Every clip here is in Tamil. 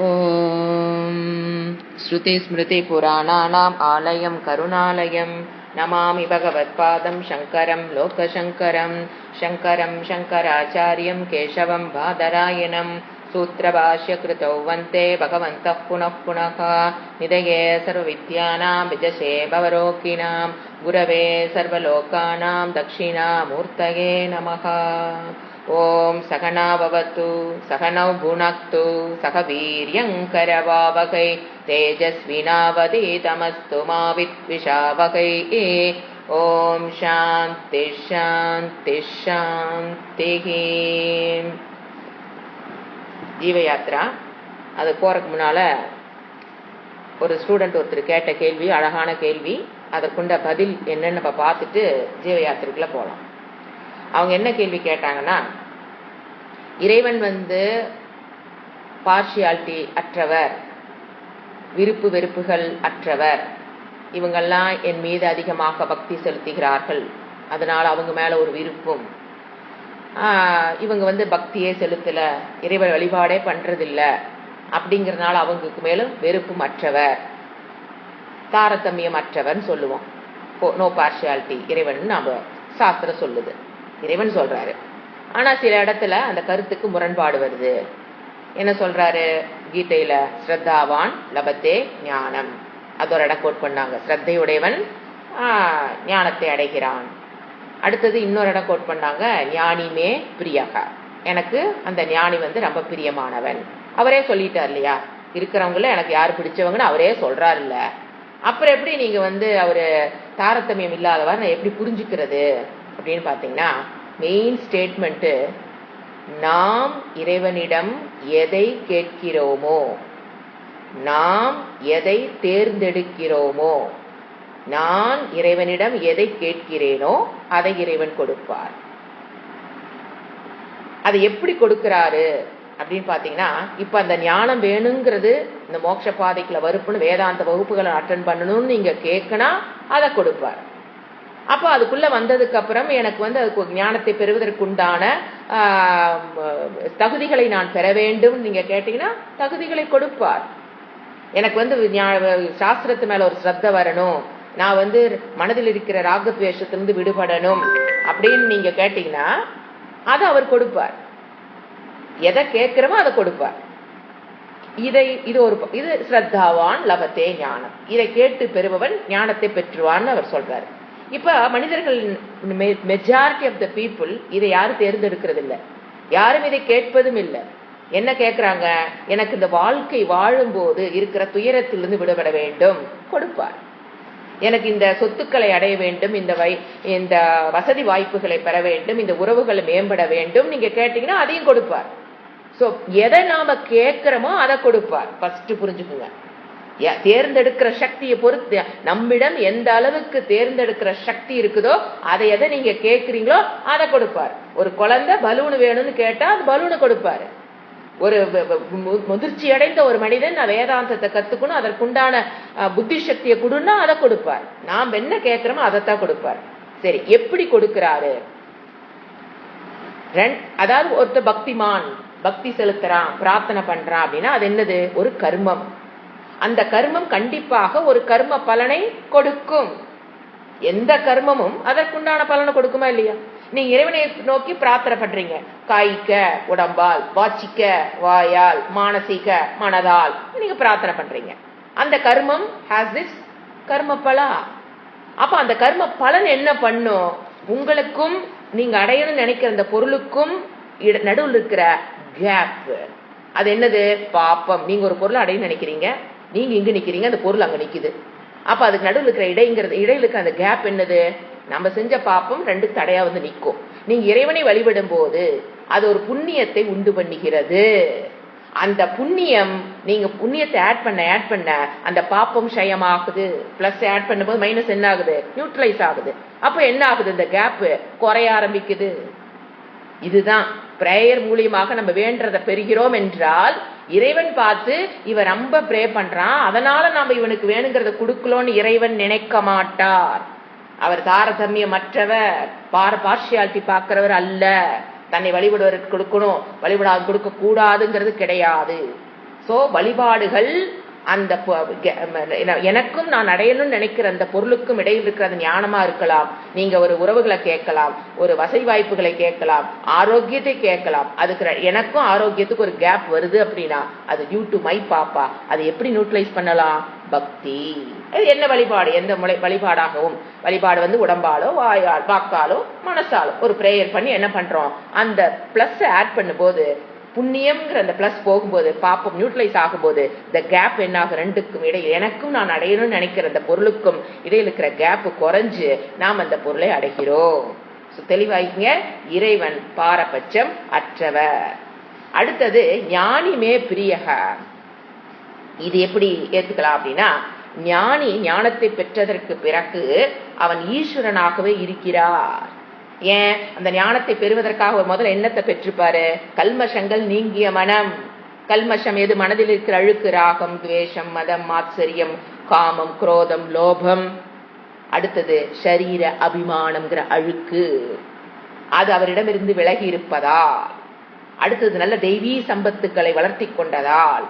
ஓம் ஸ்ருதி ஸ்மிருதி புராணானாம் ஆலயம் கருணாலயம் நமாமி பகவத்பாதம் சங்கரம் லோகசங்கரம் சங்கரம் சங்கராச்சாரியம் கேசவம் பாதராயணம் சூத்திரபாஷ்ய கிருதௌ வந்தே பகவந்தः புனः புனः நிதயே சர்வவித்யானாம் விஜசே பவரோகிணாம் குரவே சர்வலோகானாம் தக்ஷிணாமூர்த்தயே நமः. ஓம் சகனா பவது சகனௌ புனக்து சக வீர்யங்கரவாவகை தேஜஸ்வினாவதீதமஸ்து மா வித்விஷாவகை. ஓம் சாந்தி சாந்தி சாந்தி. ஜீவயாத்ரா அது போறதுக்கு முன்னால ஒரு ஸ்டூடெண்ட் ஒருத்தர் கேட்ட கேள்வி, அழகான கேள்வி. அதற்குண்ட பதில் என்னன்னு நம்ம பார்த்துட்டு ஜீவயாத்திரைக்குள்ள போகலாம். அவங்க என்ன கேள்வி கேட்டாங்கன்னா, இறைவன் பார்ஷியாலிட்டி அற்றவர், விருப்பு வெறுப்புகள் அற்றவர், இவங்கெல்லாம் என் மீது அதிகமாக பக்தி செலுத்துகிறார்கள், அதனால் அவங்க மேல ஒரு விருப்பம், இவங்க பக்தியே செலுத்தல, இறைவன் வழிபாடே பண்றதில்ல, அப்படிங்கறதுனால அவங்களுக்கு மேலும் வெறுப்பும் அற்றவர், தாரதமியம் அற்றவர் சொல்லுவோம். நோ பார்ஷியாலிட்டி இறைவன் நாம சாஸ்திரம் சொல்லுது, இறைவன் சொல்றாரு. ஆனா சில இடத்துல அந்த கருத்துக்கு முரண்பாடு வருது. என்ன சொல்றாரு கீதையில? ஸ்ரத்தாவான் லபத்தே ஞானம். அது ஒரு இடம் கோட் பண்ணாங்க, ஸ்ரத்தையுடையவன் ஞானத்தை அடைகிறான். அடுத்தது இன்னொரு இடம் கோட் பண்ணாங்க, ஞானிமே பிரியகா, எனக்கு அந்த ஞானி ரொம்ப பிரியமானவன். அவரே சொல்லிட்டார் இல்லையா, இருக்கிறவங்கள எனக்கு யாரு பிடிச்சவங்கன்னு அவரே சொல்றாரு இல்ல. அப்புறம் எப்படி நீங்க அவரு தாரதமியம் இல்லாதவர் நான் எப்படி புரிஞ்சுக்கிறது அப்படின்னு பாத்தீங்கன்னா, மெயின் ஸ்டேட்மெண்ட், நாம் இறைவனிடம் எதை கேட்கிறோமோ, நாம் எதை தேர்ந்தெடுக்கிறோமோ, நான் இறைவனிடம் எதை கேட்கிறேனோ அதை இறைவன் கொடுப்பார். அதை எப்படி கொடுக்கிறாரு அப்படின்னு பாத்தீங்கன்னா, இப்ப அந்த ஞானம் வேணுங்கிறது, இந்த மோட்ச பாதைக்குள்ள வகுப்புன்னு வேதாந்த வகுப்புகளை அட்டன் பண்ணணும்னு நீங்க கேட்கணும், அதை கொடுப்பார். அப்போ அதுக்குள்ள வந்ததுக்கு அப்புறம் எனக்கு அதுக்கு ஞானத்தை பெறுவதற்குண்டான தகுதிகளை நான் பெற வேண்டும் நீங்க கேட்டீங்கன்னா தகுதிகளை கொடுப்பார். எனக்கு சாஸ்திரத்து மேல ஒரு ஸ்ரத்த வரணும், நான் மனதில் இருக்கிற ராகத்வேஷத்திலிருந்து விடுபடணும் அப்படின்னு நீங்க கேட்டீங்கன்னா அதை அவர் கொடுப்பார். எதை கேட்கிறோமோ அதை கொடுப்பார். இது ஸ்ரத்தாவான் லபத்தே ஞானம். இதை கேட்டு பெறுபவன் ஞானத்தை பெற்றுவான்னு அவர் சொல்றாரு. இப்ப மனிதர்கள் மெஜாரிட்டி ஆஃப் த பீப்புள் இதை யாரும் தேர்ந்தெடுக்கிறது இல்லை, யாரும் இதை கேட்பதும் இல்லை. என்ன கேட்கிறாங்க? எனக்கு இந்த வாழ்க்கை வாழும் போது இருக்கிற துயரத்திலிருந்து விடுபட வேண்டும், கொடுப்பார். எனக்கு இந்த சொத்துக்களை அடைய வேண்டும், இந்த வசதி வாய்ப்புகளை பெற வேண்டும், இந்த உறவுகளை மேம்பட வேண்டும் நீங்க கேட்டீங்கன்னா அதையும் கொடுப்பார். சோ எதை நாம கேட்கிறோமோ அதை கொடுப்பார். ஃபர்ஸ்ட் புரிஞ்சுக்குங்க, தேர்ந்தெடுக்கிற சக்தியை பொறுத்து நம்மிடம் எந்த அளவுக்கு தேர்ந்தெடுக்கிற சக்தி இருக்குதோ அதை எதை நீங்க கேட்கிறீங்களோ அதை கொடுப்பார். ஒரு குழந்தை பலூன் வேணும்னு கேட்டா அது பலூனை கொடுப்பாரு. ஒரு முதிர்ச்சி அடைந்த ஒரு மனிதன் நான் வேதாந்தத்தை கத்துக்கணும், அதற்குண்டான புத்தி சக்தியை கொடுன்னா அதை கொடுப்பார். நாம் என்ன கேட்கிறோமோ அதைத்தான் கொடுப்பார். சரி, எப்படி கொடுக்கிறாரு? அதாவது ஒருத்தர் பக்திமான், பக்தி செலுத்துறான், பிரார்த்தனை பண்றான் அப்படின்னா அது என்னது? ஒரு கர்மம். அந்த கர்மம் கண்டிப்பாக ஒரு கர்ம பலனை கொடுக்கும். எந்த கர்மமும் அதற்குண்டான பலனை கொடுக்குமா இல்லையா? நீங்க இறைவனை நோக்கி பிரார்த்தனை பண்றீங்க, காய்க்க உடம்பால், வாச்சிக்க வாயால், மானசீக மனதால் நீங்க பிரார்த்தனை பண்றீங்க. அந்த கர்மம் ஹேஸ் திஸ் கர்ம பலா. அப்ப அந்த கர்ம பலன் என்ன பண்ணும்? உங்களுக்கும் நீங்க அடையணும்னு நினைக்கிற அந்த பொருளுக்கும் நடுவில் இருக்கிற கேப், அது என்னது? பாப்பம். நீங்க ஒரு பொருளை அடையணும்னு நினைக்கிறீங்க, நீங்க இங்க நிக்கிறீங்க, அந்த பொருள் அங்க நிக்குது. அப்ப அதுக்கு நடுவில் இருக்கிற இடையில இருக்கிற அந்த கேப் என்னது? நம்ம செஞ்ச பாப்பம் ரெண்டு தடையா நிக்கும். நீங்க இறைவனை வழிபடும் போது அது ஒரு புண்ணியத்தை உண்டு பண்ணுகிறது. அந்த புண்ணியம், நீங்க புண்ணியத்தை ஆட் பண்ண அந்த பாப்பம் ஷயமாகுது. பிளஸ் ஆட் பண்ணும்போது மைனஸ் என்ன ஆகுது? நியூட்ரலைஸ் ஆகுது. அப்ப என்ன ஆகுது? இந்த கேப் குறைய ஆரம்பிக்குது. இதுதான் பிரேயர் மூலியமாக நம்ம வேண்டதை பெறுகிறோம் என்றால், இறைவன் பார்த்து இவன் ரொம்ப ப்ரே பண்றான், அதனால நாம இவனுக்கு வேணுங்கிறத கொடுக்கலோன்னு இறைவன் நினைக்க மாட்டார். அவர் தாரதமியமற்றவர், பார்ஷியாலிட்டி பார்க்கிறவர் அல்ல. தன்னை வழிபடுவதற்கு கொடுக்கணும், வழிபடாது கொடுக்க கூடாதுங்கிறது கிடையாது. சோ வழிபாடுகள் அந்த எனக்கும் நான் அடையணும்னு நினைக்கிற அந்த பொருளுக்கும் இடையில் இருக்கிற அது ஞானமா இருக்கலாம், நீங்க ஒரு உறவுகளை கேட்கலாம், ஒரு வசதி வாய்ப்புகளை கேட்கலாம், ஆரோக்கியத்தை கேட்கலாம். அதுக்கு எனக்கும் ஆரோக்கியத்துக்கு ஒரு கேப் வருது அப்படின்னா அது டியூ டு மை பாப்பா. அது எப்படி நியூட்ரலைஸ் பண்ணலாம்? பக்தி. அது என்ன வழிபாடு? எந்த வழிபாடாகவும், வழிபாடு உடம்பாலோ வாக்காலோ மனசாலோ ஒரு பிரேயர் பண்ணி என்ன பண்றோம், அந்த பிளஸ் ஆட் பண்ணும்போது புண்ணியம்ங்கிற அந்த பிளஸ் போகும்போது பாப்பம் நியூட்ரலைஸ் ஆகும்போது இந்த கேப் என்ன ஆகும்? ரெண்டுக்கும் இடையில் எனக்கும் நான் அடையணும்னு நினைக்கிற அந்த பொருளுக்கும் இடையில் இருக்கிற கேப் குறைஞ்சு நாம் அந்த பொருளை அடைகிறோம். தெளிவாய்க்குங்க. இறைவன் பாரபட்சம் அற்றவர். அடுத்தது ஞானிமே பிரியக. இது எப்படி ஏத்துக்கலாம் அப்படின்னா, ஞானி ஞானத்தை பெற்றதற்கு பிறகு அவன் ஈஸ்வரனாகவே இருக்கிறார். ஏன்? அந்த ஞானத்தை பெறுவதற்காக ஒரு முதல்ல எண்ணத்தை பெற்றிருப்பாரு. கல்மஷங்கள் நீங்கிய மனம். கல்மஷம் எது? மனதில் இருக்கிற அழுக்கு, ராகம், துவேஷம், மதம், மாத்சரியம், காமம், குரோதம், லோபம். அடுத்தது ஷரீர அபிமானம்ங்கிற அழுக்கு, அது அவரிடமிருந்து விலகி இருப்பதால். அடுத்தது நல்ல தெய்வீ சம்பத்துக்களை வளர்த்தி கொண்டதால்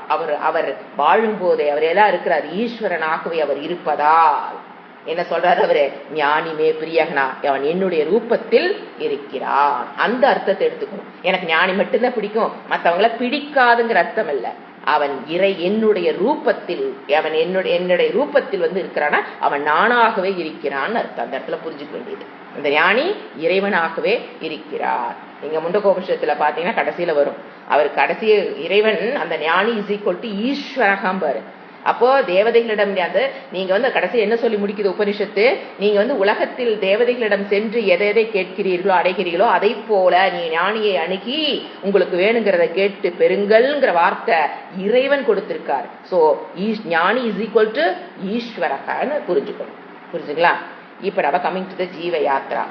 அவர் வாழும் போதே அவர் எல்லாம் இருக்கிறார், ஈஸ்வரனாகவே அவர் இருப்பதால் என்ன சொல்றாரு அவரு? ஞானிமே பிரியகனா, அவன் என்னுடைய ரூபத்தில் இருக்கிறான். அந்த அர்த்தத்தை எடுத்துக்கணும். எனக்கு ஞானி மட்டும்தான் பிடிக்கும், மற்றவங்கள பிடிக்காதுங்கிற அர்த்தம் இல்ல. அவன் என்னுடைய ரூபத்தில், அவன் என்னுடைய ரூபத்தில் இருக்கிறானா அவன் நானாகவே இருக்கிறான்னு அர்த்தம். அந்த இடத்துல புரிஞ்சுக்க வேண்டியது. அந்த ஞானி இறைவனாகவே இருக்கிறார். நீங்க முண்டகோபனிஷத்துல பாத்தீங்கன்னா கடைசியில வரும், அவர் கடைசி இறைவன் அந்த ஞானி இஸ் ஈக்குவல் டு ஈஸ்வரகம் பாரு. அப்போ தேவதைகளிடம் நீங்க கடைசி என்ன சொல்லி முடிக்குது உபனிஷத்து? நீங்க உலகத்தில் தேவதைகளிடம் சென்று எதை கேட்கிறீர்களோ அடைகிறீர்களோ அதை போல நீ ஞானியை அணுகி உங்களுக்கு வேணுங்கிறத கேட்டு பெருங்கள்ங்கிற வார்த்தை இறைவன் கொடுத்திருக்கார். சோ ஞானி இஸ் ஈக்குவல் டு ஈஸ்வரகன்னு புரிஞ்சுக்கணும். புரிஞ்சுங்களா? இப்ப நம்ம கமிங் டு த ஜீவ யாத்ரா.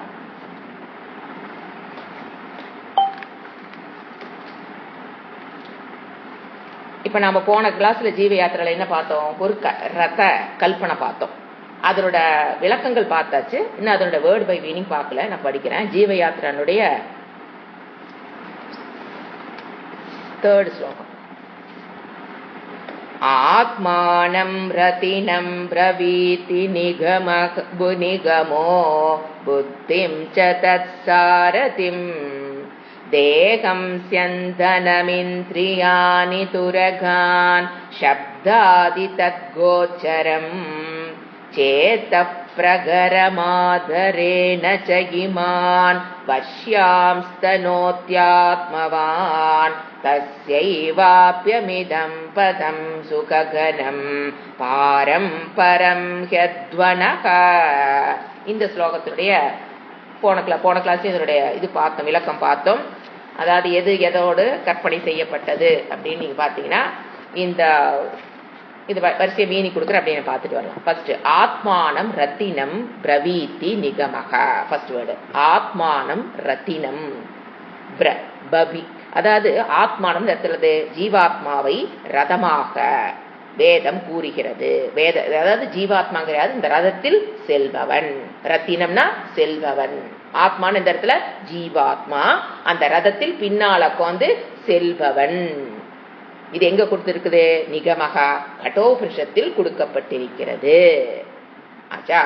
இப்ப நாம போன கிளாஸ்ல ஜீவ யாத்திரையில என்ன பார்த்தோம்? ஒரு ரத கல்பனை பார்த்தோம். அதனோட விளக்கங்கள் பார்த்தாச்சு. இன்னும் அதனோட வேர்ட் பை மீனிங் பார்க்கல, நான் படிக்கிறேன். ஜீவ யாத்திரனுடைய 3rd ஸ்லோகம். ஆத்மானம் ரதினம் பிரவீதி நிகமோ புத்திம் ச தத்சாரதிம் தேகம் ஸ்யந்தனமிந்திரியாணி துரகான் சப்தாதி தத்கோச்சரம் சேதப் பிரகரமாதரேண ச இமான் பஷ்யாம்ஸ்தனோத்யாத்மவான் தஸ்யைவாப்யமிதம் பதம் சுககனம் பாரம் பரம் ஹ்யத்வனக. இந்த ஸ்லோகத்தினுடைய போன கிளாஸ் இதனுடைய இது பார்த்தோம், விளக்கம் பார்த்தோம். அதாவது எது எதோடு கற்பனை செய்யப்பட்டது அப்படின்னு நீங்க பாத்தீங்கன்னா இந்த இது வரிசையை மீனி கொடுக்குற அப்படின்னு பார்த்துட்டு வரலாம். ஃபர்ஸ்ட் ஆத்மானம் ரத்தினம் பிரவீதி நிகமக. ஃபர்ஸ்ட் வேர்டு ஆத்மானம் ரத்தினம் பபி. அதாவது ஆத்மானம் இருக்கிறது ஜீவாத்மாவை ரதமாக வேதம் கூறுகிறது. அதாவது ஜீவாத்மாங்கிறது இந்த ரதத்தில் செல்பவன். ரத்தினம்னா செல்பவன். ஆத்மான்னு இந்த இடத்துல ஜீவாத்மா, அந்த ரதத்தில் பின்னால உட்கார்ந்து செல்பவன். இது எங்க கொடுத்திருக்குது? நிகமகா கட்டோபனிஷத்தில் கொடுக்கப்பட்டிருக்கிறது. ஆச்சா.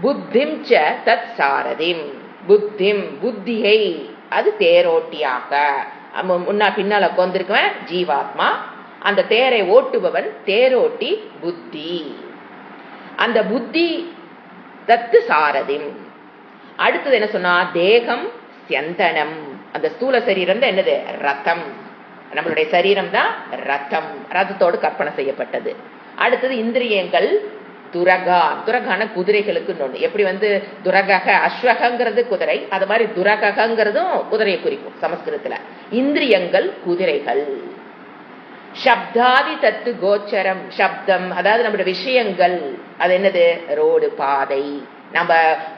புத்திம் ச தத் சாரதிம். புத்திம் புத்தியை அது தேரோட்டியாக, முன்னா பின்னால உட்கார்ந்திருக்கவன் ஜீவாத்மா, அந்த தேரை ஓட்டுபவன் தேரோட்டி புத்தி. அந்த புத்தி தத்து சாரதிம். அடுத்தது என்ன சொன்னா? தேகம் ஸ்யந்தனம். அந்த ஸ்தூல சரீரம் தான் என்னது? ரத்தம். நம்மளுடைய சரீரம் தான் ரத்தம், ரத்தத்தோடு கற்பனை செய்யப்பட்டது. அடுத்தது இந்திரியங்கள் துரகான். துரகான குதிரைகளுக்கு ஒண்ணு. எப்படி துரகக அஸ்வகங்கிறது குதிரை, அது மாதிரி துரகங்கிறதும் குதிரையை குறிக்கும் சமஸ்கிருதத்துல. இந்திரியங்கள் குதிரைகள். சப்தாதி தத்து கோச்சரம். சப்தம் அதாவது நம்முடைய விஷயங்கள். அது என்னது? ரோடு, பாதை, நம்ம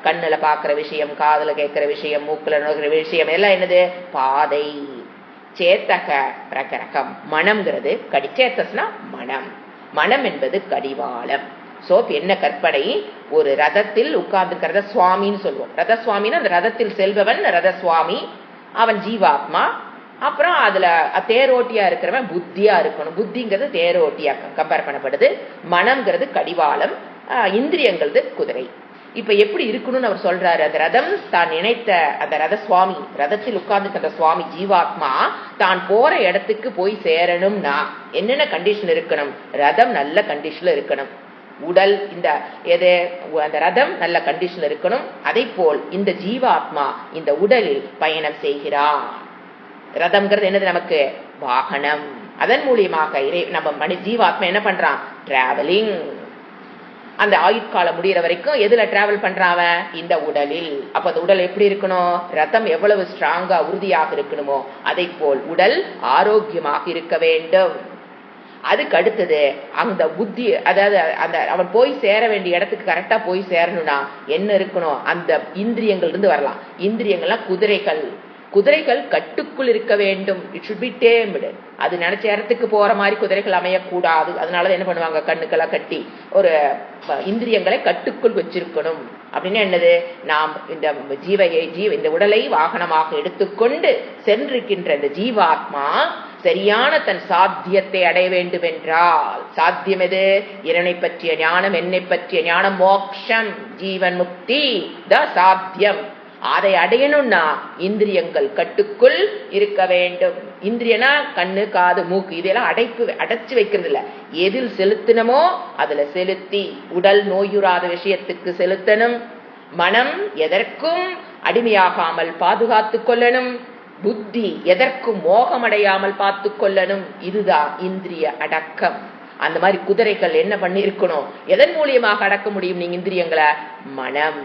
கண்ணுல பாக்குற விஷயம், காதுல கேட்கிற விஷயம், மூக்குல நோக்கிற விஷயம் எல்லாம் என்னது? பாதை. சேத்தக பிரகரகம். மனம்ங்கிறது கடி. சேத்தஸ்னா மனம். மனம் என்பது கடிவாளம். சோ என்ன கற்பனை? ஒரு ரதத்தில் உட்கார்ந்துக்கிறத சுவாமின்னு சொல்லுவோம். ரத சுவாமின்னு அந்த ரதத்தில் செல்பவன் ரத சுவாமி. அவன் ஜீவாத்மா. அப்புறம் அதுல தேரோட்டியா இருக்கிறவன் புத்தியா இருக்கணும். புத்திங்கிறது தேரோட்டியா கம்பேர் பண்ணப்படுது. மனம்ங்கிறது கடிவாளம், இந்திரியங்கிறது குதிரை. இப்ப எப்படி இருக்கணும்னு அவர் சொல்றாரு. அந்த ரதம் தான் நினைத்த அந்த ரத சுவாமி, ரதத்தில் உட்கார்ந்து அந்த சுவாமி ஜீவாத்மா தான் போற இடத்துக்கு போய் சேரணும்னா என்னென்ன கண்டிஷன் இருக்கணும்? ரதம் நல்ல கண்டிஷன்ல இருக்கணும். உடல் அந்த ரதம் நல்ல கண்டிஷன்ல இருக்கணும். அதை போல் இந்த ஜீவாத்மா இந்த உடலில் பயணம் செய்கிறார். ரதம்ங்கிறது என்னது? நமக்கு வாகனம். அதன் மூலியமாக நம்ம ஜீவாத்மா என்ன பண்றான்? டிராவலிங். அந்த ஆயுட்காலம் முடிகிற வரைக்கும் எதுல டிராவல் பண்றான்? இந்த உடலில். அப்ப அந்த உடல் எப்படி இருக்கணும்? ரதம் எவ்வளவு ஸ்ட்ராங்கா உறுதியாக இருக்கணுமோ அதை போல் உடல் ஆரோக்கியமாக இருக்க வேண்டும். அதுக்கு அடுத்தது அந்த புத்தி, அதாவது அந்த அவன் போய் சேர வேண்டிய இடத்துக்கு கரெக்டா போய் சேரணும்னா என்ன இருக்கணும்? அந்த இந்திரியங்கள் இருந்து வரலாம். இந்திரியங்கள்லாம் குதிரைகள். குதிரைகள் கட்டுக்குள் இருக்க வேண்டும். It should be tamed. அது நினைச்ச இடத்துக்கு போற மாதிரி குதிரைகள் அமையக்கூடாது. அதனால என்ன பண்ணுவாங்க? கண்ணுக்கெல்லாம் கட்டி ஒரு இந்திரியங்களை கட்டுக்குள் வச்சிருக்கணும். அப்படின்னு என்னது? நாம் இந்த இந்த உடலை வாகனமாக எடுத்துக்கொண்டு சென்றிருக்கின்ற இந்த ஜீவாத்மா சரியான தன் சாத்தியத்தை அடைய வேண்டும் என்றால், சாத்தியம் எது? இறைவனை பற்றிய ஞானம், என்னை பற்றிய ஞானம், மோக்ஷம், ஜீவன் முக்தி தான் சாத்தியம். அதை அடையணும்னா இந்திரியங்கள் கட்டுக்குள் இருக்க வேண்டும். இந்திரியனா கண்ணு, காது, மூக்கு இதெல்லாம் அடைச்சு வைக்கிறது இல்ல. எதில் செலுத்தணுமோ அதுல செலுத்தி உடல் நோயுறாத விஷயத்துக்கு செலுத்தணும். மனம் எதற்கும் அடிமையாகாமல் பாதுகாத்து கொள்ளணும். புத்தி எதற்கும் மோகமடையாமல் பார்த்து கொள்ளணும். இதுதான் இந்திரிய அடக்கம். அந்த மாதிரி குதிரைகள் என்ன பண்ணி இருக்கணும்? எதன் மூலியமாக அடக்க முடியும் நீங்க இந்திரியங்களை? மனம்.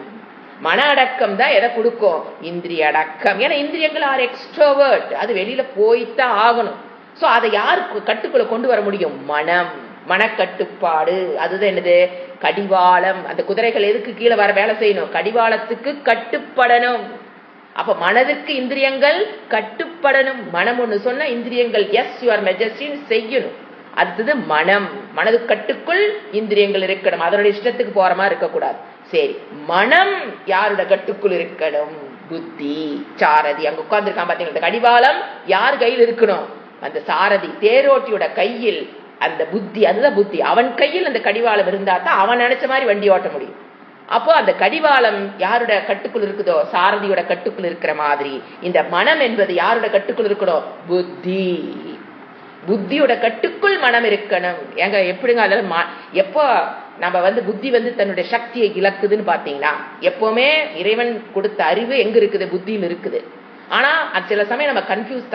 மன அடக்கம் தான் எதை கொடுக்கும்? இந்திரிய அடக்கம். ஏன்னா இந்திரியங்கள் ஆர் எக்ஸ்ட்ரோவர்ட். அது வெளியில போய்தான் ஆகணும். சோ அதை யாருக்கு கட்டுக்குள்ள கொண்டு வர முடியும்? மனம். மனக்கட்டுப்பாடு. அதுதான் என்னது? கடிவாளம். அந்த குதிரைகள் எதுக்கு கீழே வர வேலை செய்யணும்? கடிவாளத்துக்கு கட்டுப்படணும். அப்ப மனதுக்கு இந்திரியங்கள் கட்டுப்படணும். மனம் ஒண்ணு சொன்னா இந்திரியங்கள் எஸ் யுவர் மெஜஸ்டின்னு செய்யணும். அடுத்தது மனம். மனது கட்டுக்குள் இந்திரியங்கள் இருக்கணும். அதனுடைய இஷ்டத்துக்கு போற மாதிரி இருக்கக்கூடாது. சரி, மனம் யாரோட கட்டுக்குள் இருக்கணும்? புத்தி, சாரதி. அங்க உட்கார்ந்துருக்கான் பாத்தீங்களா? கடிவாளம் யார் கையில் இருக்கணும்? அந்த சாரதி, தேரோட்டியோட கையில் அந்த புத்தி. அதுதான் புத்தி. அவன் கையில் அந்த கடிவாளம் இருந்தா தான் அவன் நினைச்ச மாதிரி வண்டி ஓட்ட முடியும். அப்போ அந்த கடிவாளம் யாரோட கட்டுக்குள் இருக்குதோ? சாரதியோட கட்டுக்குள் இருக்கிற மாதிரி இந்த மனம் என்பது யாரோட கட்டுக்குள் இருக்கணும்? புத்தி. புத்தியோட கட்டுக்குள் மனம் இருக்கணும். ஏங்க எப்படிங்க? அதெல்லாம் எப்போ நம்ம புத்தி தன்னுடைய சக்தியை இழக்குதுன்னு பாத்தீங்கன்னா, எப்பவுமே இறைவன் கொடுத்த அறிவு எங்க இருக்குது? புத்தியில் இருக்குது. ஆனா சில சமயம் நம்ம கன்ஃபியூஸ்,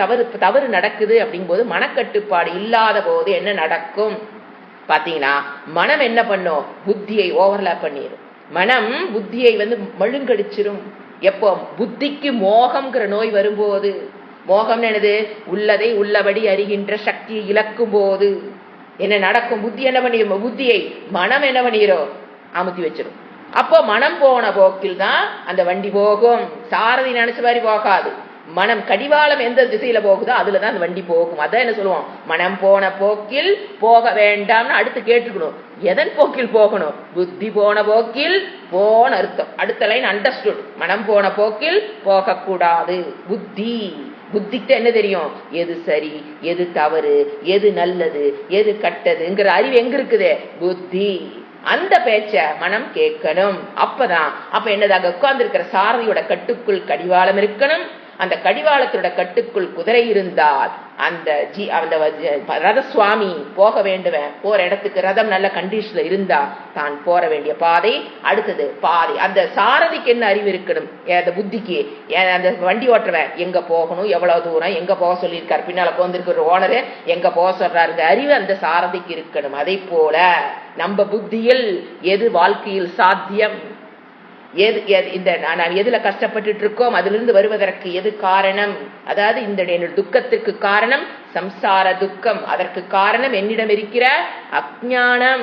தவறு நடக்குது அப்படிங்கும் போது, மனக்கட்டுப்பாடு இல்லாத போது என்ன நடக்கும் பாத்தீங்கன்னா, மனம் என்ன பண்ணும்? புத்தியை ஓவர்லாப் பண்ணிடும். மனம் புத்தியை மழுங்கடிச்சிரும். எப்போ? புத்திக்கு மோகம்ங்கிற நோய் வரும்போது. மோகம் என்னது? உள்ளதை உள்ளபடி அறிகின்ற சக்தியை இழக்கும் போது என்ன நடக்கும்? புத்தி என்ன பண்ணிடும்? புத்தியை மனம் என்ன பண்ணிடும்? அமுத்தி வச்சிடும். அப்போ மனம் போன போக்கில் தான் அந்த வண்டி போகும். சாரதி நினைச்ச மாதிரி போகாது. மனம் கடிவாளம் எந்த திசையில போகுதோ அதுலதான் அந்த வண்டி போகும். அதான் என்ன சொல்லுவோம்? மனம் போன போக்கில் போக வேண்டாம்னு அடுத்து கேட்டுக்கணும். எதன் போக்கில் போகணும்? புத்தி போன போக்கில் போன அர்த்தம். அடுத்த லைன் அண்டர்ஸ்டுட். மனம் போன போக்கில் போக கூடாது. புத்திக்கு என்ன தெரியும்? எது சரி, எது தவறு, எது நல்லது, எது கட்டதுங்கிற அறிவு எங்க இருக்குது? புத்தி. அந்த பேச்ச மனம் கேட்கணும். அப்ப என்னது? அங்க உட்கார்ந்து இருக்கிற சாரதியோட கட்டுக்குள் கடிவாளம் இருக்கணும். அந்த கடிவாளத்தோட கட்டுக்குள் குதிரை இருந்தால் அந்த ரத சுவாமி போக வேண்டுவன் போற இடத்துக்கு ரதம் நல்ல கண்டிஷன்ல இருந்தா தான் போற வேண்டிய பாதை. அடுத்தது பாதை. அந்த சாரதிக்கு என்ன அறிவு இருக்கணும்? அந்த புத்திக்கு, அந்த வண்டி ஓட்டுறவன் எங்க போகணும், எவ்வளவு தூரம், எங்க போக சொல்லியிருக்காரு, பின்னால போந்திருக்கிற ஓனரு எங்க போக சொல்றாரு, அறிவு அந்த சாரதிக்கு இருக்கணும். அதை போல நம்ம புத்தியில் எது வாழ்க்கையில் சாத்தியம், நான் எதுல கஷ்டப்பட்டு இருக்கோம், அதுல இருந்து வருவதற்கு எது காரணம், அதாவது இந்த துக்கத்திற்கு காரணம் சம்சார துக்கம், அதற்கு காரணம் என்னிடம் இருக்கிற அஞ்ஞானம்.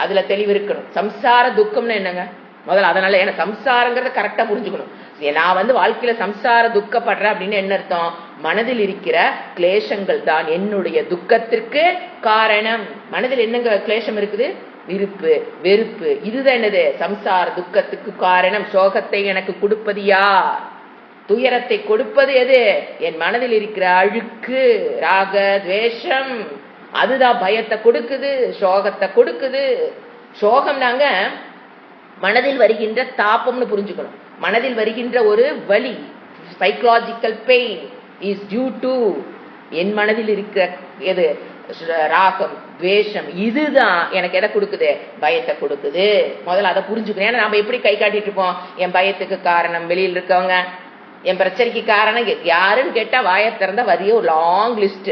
அதுல தெளிவு இருக்கணும். சம்சார துக்கம்னு என்னங்க முதல்ல? அதனால ஏன்னா சம்சாரங்கிறத கரெக்டா புரிஞ்சுக்கணும். நான் வாழ்க்கையில சம்சார துக்கப்படுறேன் அப்படின்னு என்ன அர்த்தம்? மனதில் இருக்கிற கிளேசங்கள் தான் என்னுடைய துக்கத்திற்கு காரணம். மனதில் என்னங்க கிளேசம் இருக்குது? விருப்பு, வெறுப்பு. இதுதான் என்னது? சம்சார துக்கத்துக்கு காரணம். சோகத்தை எனக்கு கொடுப்பது யார்? துயரத்தை கொடுப்பது எது? என் மனதில் இருக்கிற அழுக்கு, ராக துவேஷம். அதுதான் பயத்தை கொடுக்குது, சோகத்தை கொடுக்குது. சோகம் நாங்க மனதில் வருகின்ற தாபம்னு புரிஞ்சுக்கணும். மனதில் வருகின்ற ஒரு வலி, psychological pain is due to என் மனதில் இருக்கிற எது? ராகம் துவேஷம். இதுதான் எனக்கு எதை கொடுக்குது? பயத்தை கொடுக்குது. முதல்ல அதை புரிஞ்சுக்கணும். ஏன்னா நாம எப்படி கை காட்டிட்டு இருப்போம்? என் பயத்துக்கு காரணம் வெளியில் இருக்கவங்க, என் பிரச்சனைக்கு காரணம் யாருன்னு கேட்டா வாயை திறந்த வரிய ஒரு லாங் லிஸ்ட்.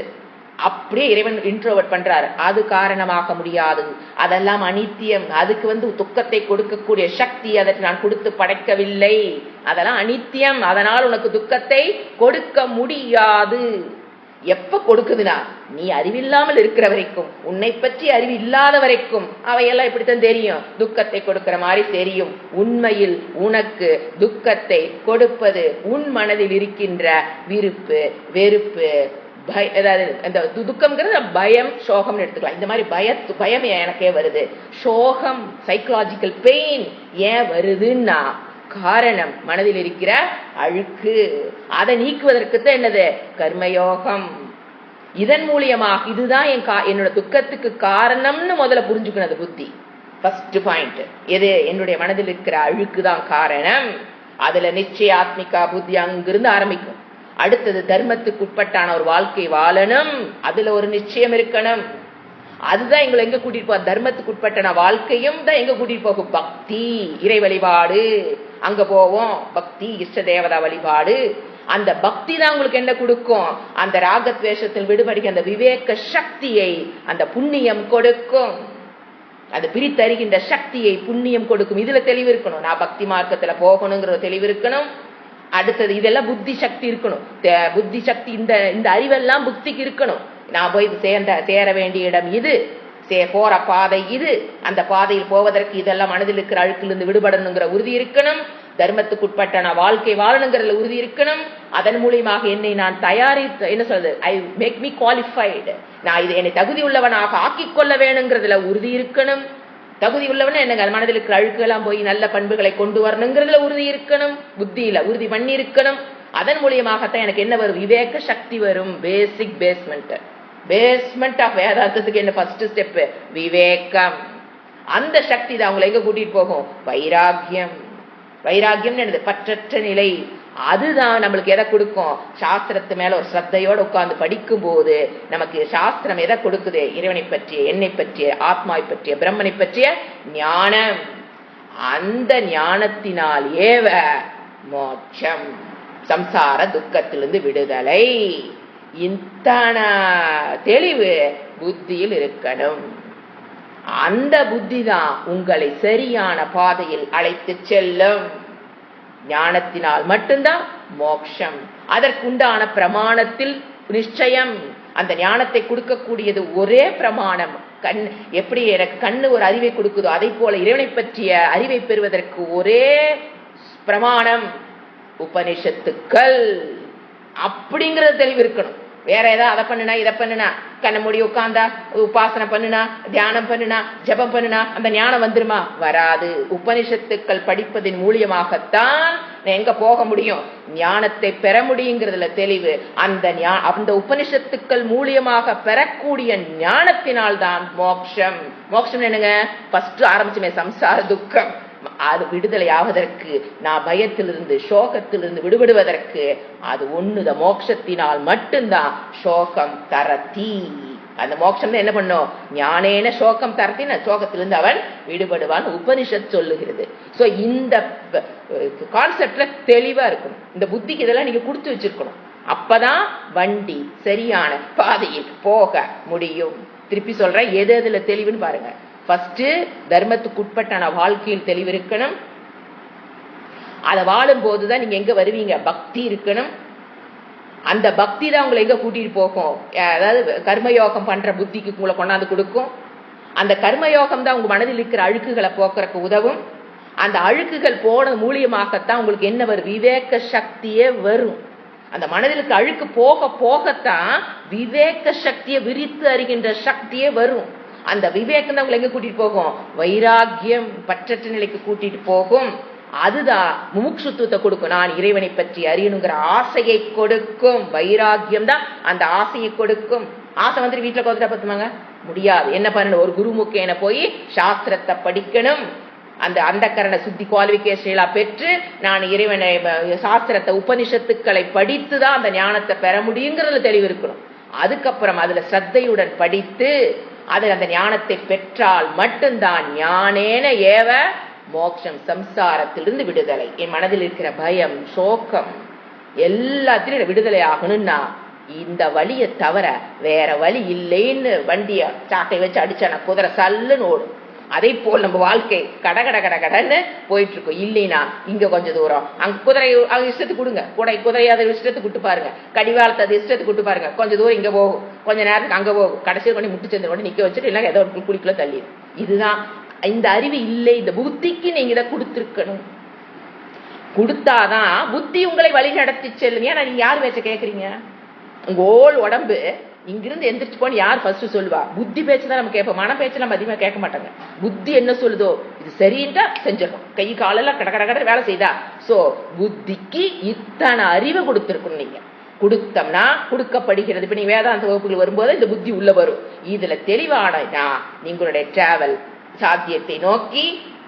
அப்படியே இறைவன் இன்ட்ரோவர்ட் பண்றாரு. அது காரணமாக முடியாது, அதெல்லாம் அனித்தியம். அதுக்கு துக்கத்தை கொடுக்கக்கூடிய சக்தி அதற்கு நான் கொடுத்து படைக்கவில்லை. அதெல்லாம் அனித்தியம், அதனால் உனக்கு துக்கத்தை கொடுக்க முடியாது. எப்ப கொடுக்குதுன்னா நீ அறிவில்லாமல் இருக்கிற வரைக்கும், உன்னை பற்றி அறிவு இல்லாத வரைக்கும் அவையெல்லாம் இப்படித்தான் தெரியும், துக்கத்தை கொடுக்கிற மாதிரி தெரியும். உண்மையில் உனக்கு துக்கத்தை கொடுப்பது உன் மனதில் இருக்கின்ற விருப்பு, வெறுப்பு, அந்த துக்கம்ங்கிறது பயம், சோகம்னு எடுத்துக்கலாம். இந்த மாதிரி பயம் எனக்கே வருது, சோகம், சைக்கலாஜிக்கல் பெயின் ஏன் வருதுன்னா காரணம் மனதில் இருக்கிற அழுக்கு. அதை நீக்குவதற்கு தான் என்னது? கர்மயோகம். இதன் மூலியமாக இதுதான் என்னோட துக்கத்துக்கு காரணம்னு முதல்ல புரிஞ்சுக்கணும். புத்தி ஃபர்ஸ்ட் பாயிண்ட் எது? என்னுடைய மனதில் இருக்கிற அழுக்கு தான் காரணம். அதுல நிச்சயாத்மிகா புத்தி அங்கிருந்து ஆரம்பிக்கும். அடுத்தது தர்மத்துக்கு உட்பட்டான ஒரு வாழ்க்கை வாழணும், அதுல ஒரு நிச்சயம் இருக்கணும். அதுதான் எங்களை எங்க கூட்டிட்டு போகும்? தர்மத்துக்கு உட்பட்ட வாழ்க்கையும் தான் எங்க கூட்டிட்டு போகும்? பக்தி, இறை வழிபாடு. அங்க போவோம், பக்தி, இஷ்ட தேவதா வழிபாடு. அந்த பக்தி தான் உங்களுக்கு என்ன கொடுக்கும்? அந்த ராகத்வேஷத்தில் விடுபடுகிற அந்த விவேக சக்தியை அந்த புண்ணியம் கொடுக்கும். அது பிரித்தறிகின்ற சக்தியை புண்ணியம் கொடுக்கும். இதுல தெளிவு இருக்கணும். நான் பக்தி மார்க்கத்துல போகணுங்கிற தெளிவு இருக்கணும். அடுத்தது இதெல்லாம் புத்தி சக்தி இருக்கணும். புத்தி சக்தி, இந்த அறிவெல்லாம் புத்திக்கு இருக்கணும். நான் போய் சேர வேண்டிய இடம் இது, போற பாதை இது, அந்த பாதையில் போவதற்கு இதெல்லாம் மனதில் இருக்கிற அழுக்கிலிருந்து விடுபடணுங்கிற உறுதி இருக்கணும். தர்மத்துக்கு உட்பட்ட நான் வாழ்க்கை வாழணுங்கிறதுல உறுதி இருக்கணும். அதன் மூலியமாக என்னை நான் தயாரித்து, என்ன சொல்றது, ஐ மேக் மீ குவாலிஃபைடு, நான் இது என்னை தகுதி உள்ளவனாக ஆக்கிக் கொள்ள வேணுங்கிறதுல உறுதி இருக்கணும். தகுதி உள்ளவன என்னங்க? மனதில் இருக்கிற அழுக்கெல்லாம் போய் நல்ல பண்புகளை கொண்டு வரணுங்கிறதுல உறுதி இருக்கணும். புத்தியில உறுதி பண்ணி இருக்கணும். அதன் மூலியமாகத்தான் எனக்கு என்ன வரும்? விவேக சக்தி வரும். பேசிக் பேஸ்மெண்ட் ஆஃப் வேதாந்தத்துக்கு என்ன ஃபர்ஸ்ட் ஸ்டெப்? விவேகம். அந்த சக்தி தான் அவங்களை எங்க கூட்டிட்டு போகும்? வைராகியம். வைராகியம் என்னது? பற்றற்ற நிலை. அதுதான் நம்மளுக்கு எதை கொடுக்கும்? சாஸ்திரத்து மேல ஒரு ஸ்ரத்தையோட உட்கார்ந்து படிக்கும் போது நமக்கு சாஸ்திரம் எதை கொடுக்குது? இறைவனை பற்றிய, என்னை பற்றிய, ஆத்மாவை பற்றிய, பிரம்மனை பற்றிய ஞானம். அந்த ஞானத்தினால் ஏவ மோட்சம், சம்சார துக்கத்திலிருந்து விடுதலை. இத்தன தெளிவு புத்தியில் இருக்கணும். அந்த புத்தி தான் உங்களை சரியான பாதையில் அழைத்து செல்லும். ஞானத்தினால் மட்டும்தான் மோட்சம். அதற்குண்டான பிரமாணத்தில் நிச்சயம். அந்த ஞானத்தை கொடுக்கக்கூடியது ஒரே பிரமாணம். எப்படி எனக்கு கண்ணு ஒரு அறிவை கொடுக்குதோ அதை போல இறைவனை பற்றிய அறிவை பெறுவதற்கு ஒரே பிரமாணம் உபனிஷத்துக்கள். அப்படிங்கறது தெளிவு இருக்கணும். வேற ஏதாவது அதை பண்ணுனா இதை பண்ணுனா, கண்ண மூடி உட்கார்ந்தா உபாசனை பண்ணுனா, தியானம் பண்ணுனா, ஜபம் பண்ணுனா அந்த ஞானம் வந்துருமா? வராது. உபனிஷத்துக்கள் படிப்பதின் மூலியமாகத்தான் எங்க போக முடியும்? ஞானத்தை பெற முடியுங்கிறதுல தெளிவு. அந்த உபனிஷத்துக்கள் மூலியமாக பெறக்கூடிய ஞானத்தினால்தான் மோட்சம். மோட்சம் என்னங்க? ஃபர்ஸ்ட் ஆரம்பிச்சுமே சம்சார துக்கம், அது விடுதலை ஆவதற்கு, நான் பயத்திலிருந்து சோகத்திலிருந்து விடுபடுவதற்கு அது ஒண்ணுத மோட்சத்தினால் மட்டும்தான். சோகம் தரத்தி, அந்த மோட்சம் என்ன பண்ணும்? ஞானேன சோகம் தரத்தின, சோகத்திலிருந்து அவன் விடுபடுவான் உபனிஷத் சொல்லுகிறது. சோ இந்த கான்செப்ட்ல தெளிவா இருக்கணும். இந்த புத்திக்கு இதெல்லாம் நீங்க கொடுத்து வச்சிருக்கணும். அப்பதான் வண்டி சரியான பாதையில் போக முடியும். திருப்பி சொல்றேன், எது எதுல தெளிவுன்னு பாருங்க. ஃபர்ஸ்ட் தர்மத்துக்கு உட்பட்டான வாழ்க்கையில் தெளிவு இருக்கணும். அதை வாழும் போதுதான் நீங்க எங்க வருவீங்க? பக்தி இருக்கணும். அந்த பக்தி தான் உங்களை எங்க கூட்டிட்டு போகும்? அதாவது கர்மயோகம் பண்ற புத்திக்கு உங்களை கொண்டாந்து கொடுக்கும். அந்த கர்மயோகம் தான் உங்க மனதில் இருக்கிற அழுக்குகளை போக்குறதுக்கு உதவும். அந்த அழுக்குகள் போன மூலியமாகத்தான் உங்களுக்கு என்ன வரும்? விவேக சக்தியே வரும். அந்த மனதிலுக்கு அழுக்கு போக போகத்தான் விவேக சக்தியை விரித்து அறிகின்ற சக்தியே வரும். அந்த விவேகம் தான் உங்களை எங்க கூட்டிட்டு போகும்? வைராகியம், பற்றற்ற நிலைக்கு கூட்டிட்டு போகும். அதுதான் முமுட்சுத்துவத்தை கொடுக்கும். நான் இறைவனை பற்றி அறியணுங்கிற ஆசையை கொடுக்கும். வைராகியம் தான் அந்த ஆசையை கொடுக்கும். ஆசை வந்துட்டு வீட்டுல கொண்டுட்டா பத்துமாங்க? முடியாது. என்ன பண்ணணும்? ஒரு குருமுக்கேன போய் சாஸ்திரத்தை படிக்கணும். அந்த கரண சுத்தி குவாலிபிகேஷன் பெற்று நான் இறைவனை சாஸ்திரத்தை உபனிஷத்துக்களை படித்துதான் அந்த ஞானத்தை பெற முடியுங்கிறதுல தெளிவு இருக்கணும். அதுக்கப்புறம் அதுல ஸ்ரத்தையுடன் படித்து அதில் அந்த ஞானத்தை பெற்றால் மட்டும்தான் ஞானேன ஏவ மோட்சம், சம்சாரத்திலிருந்து விடுதலை. என் மனதில் இருக்கிற பயம், சோகம் எல்லாத்திலும் விடுதலை ஆகணும்னா இந்த வழியை தவிர வேற வழி இல்லைன்னு வண்டிய சாட்டை வச்சு அடிச்சான குதிரை சல்லுன்னு ஓடும். அதே போல் நம்ம வாழ்க்கை கடன்னு போயிட்டு இருக்கோம். இல்லைன்னா இங்க கொஞ்சம் தூரம் அங்க குதிரை அவங்க இஷ்டத்துக்கு கொடுங்க, குதிரையை அதை இஷ்டத்துக்கு விட்டு பாருங்க, கடிவாளத்தை அது இஷ்டத்துக்கு விட்டு பாருங்க, கொஞ்சம் தூரம் இங்க போகும், கொஞ்ச நேரத்துக்கு அங்க போகும், கடைசியில் கொண்டு முட்டு சேர்ந்து கொண்டு நிக்க வச்சுட்டு இல்லை ஏதோ ஒரு குளிக்கல தள்ளி. இதுதான் இந்த அறிவு இல்லை. இந்த புத்திக்கு நீங்க இதை கொடுத்துருக்கணும். கொடுத்தாதான் புத்தி உங்களை வழி நடத்தி செல்லும். ஏன்னா நீங்க யார் பேச்ச கேட்கறீங்க? உங்க ஓல் உடம்பு இங்கிருந்து எந்திரிச்சு போன்னு யார் ஃபர்ஸ்ட் சொல்லுவா? புத்தி பேச்சுதான் நம்ம கேட்போம். மன பேச்சு நம்ம அதிகமா கேட்க மாட்டாங்க. புத்தி என்ன சொல்லுதோ இது சரின்ட்டா செஞ்சிடணும். கை காலெல்லாம் கடை வேலை செய்தா. சோ புத்திக்கு இத்தனை அறிவை கொடுத்திருக்கணும். நீங்க கொடுத்தோம்னா கொடுக்கப்படுகிறது. இப்ப நீ வேதாந்த வகுப்புகள் வரும்போது இந்த புத்தி உள்ள வரும். இதுல தெளிவானா நீங்களுடைய டிராவல் சாத்தியத்தை நோக்கி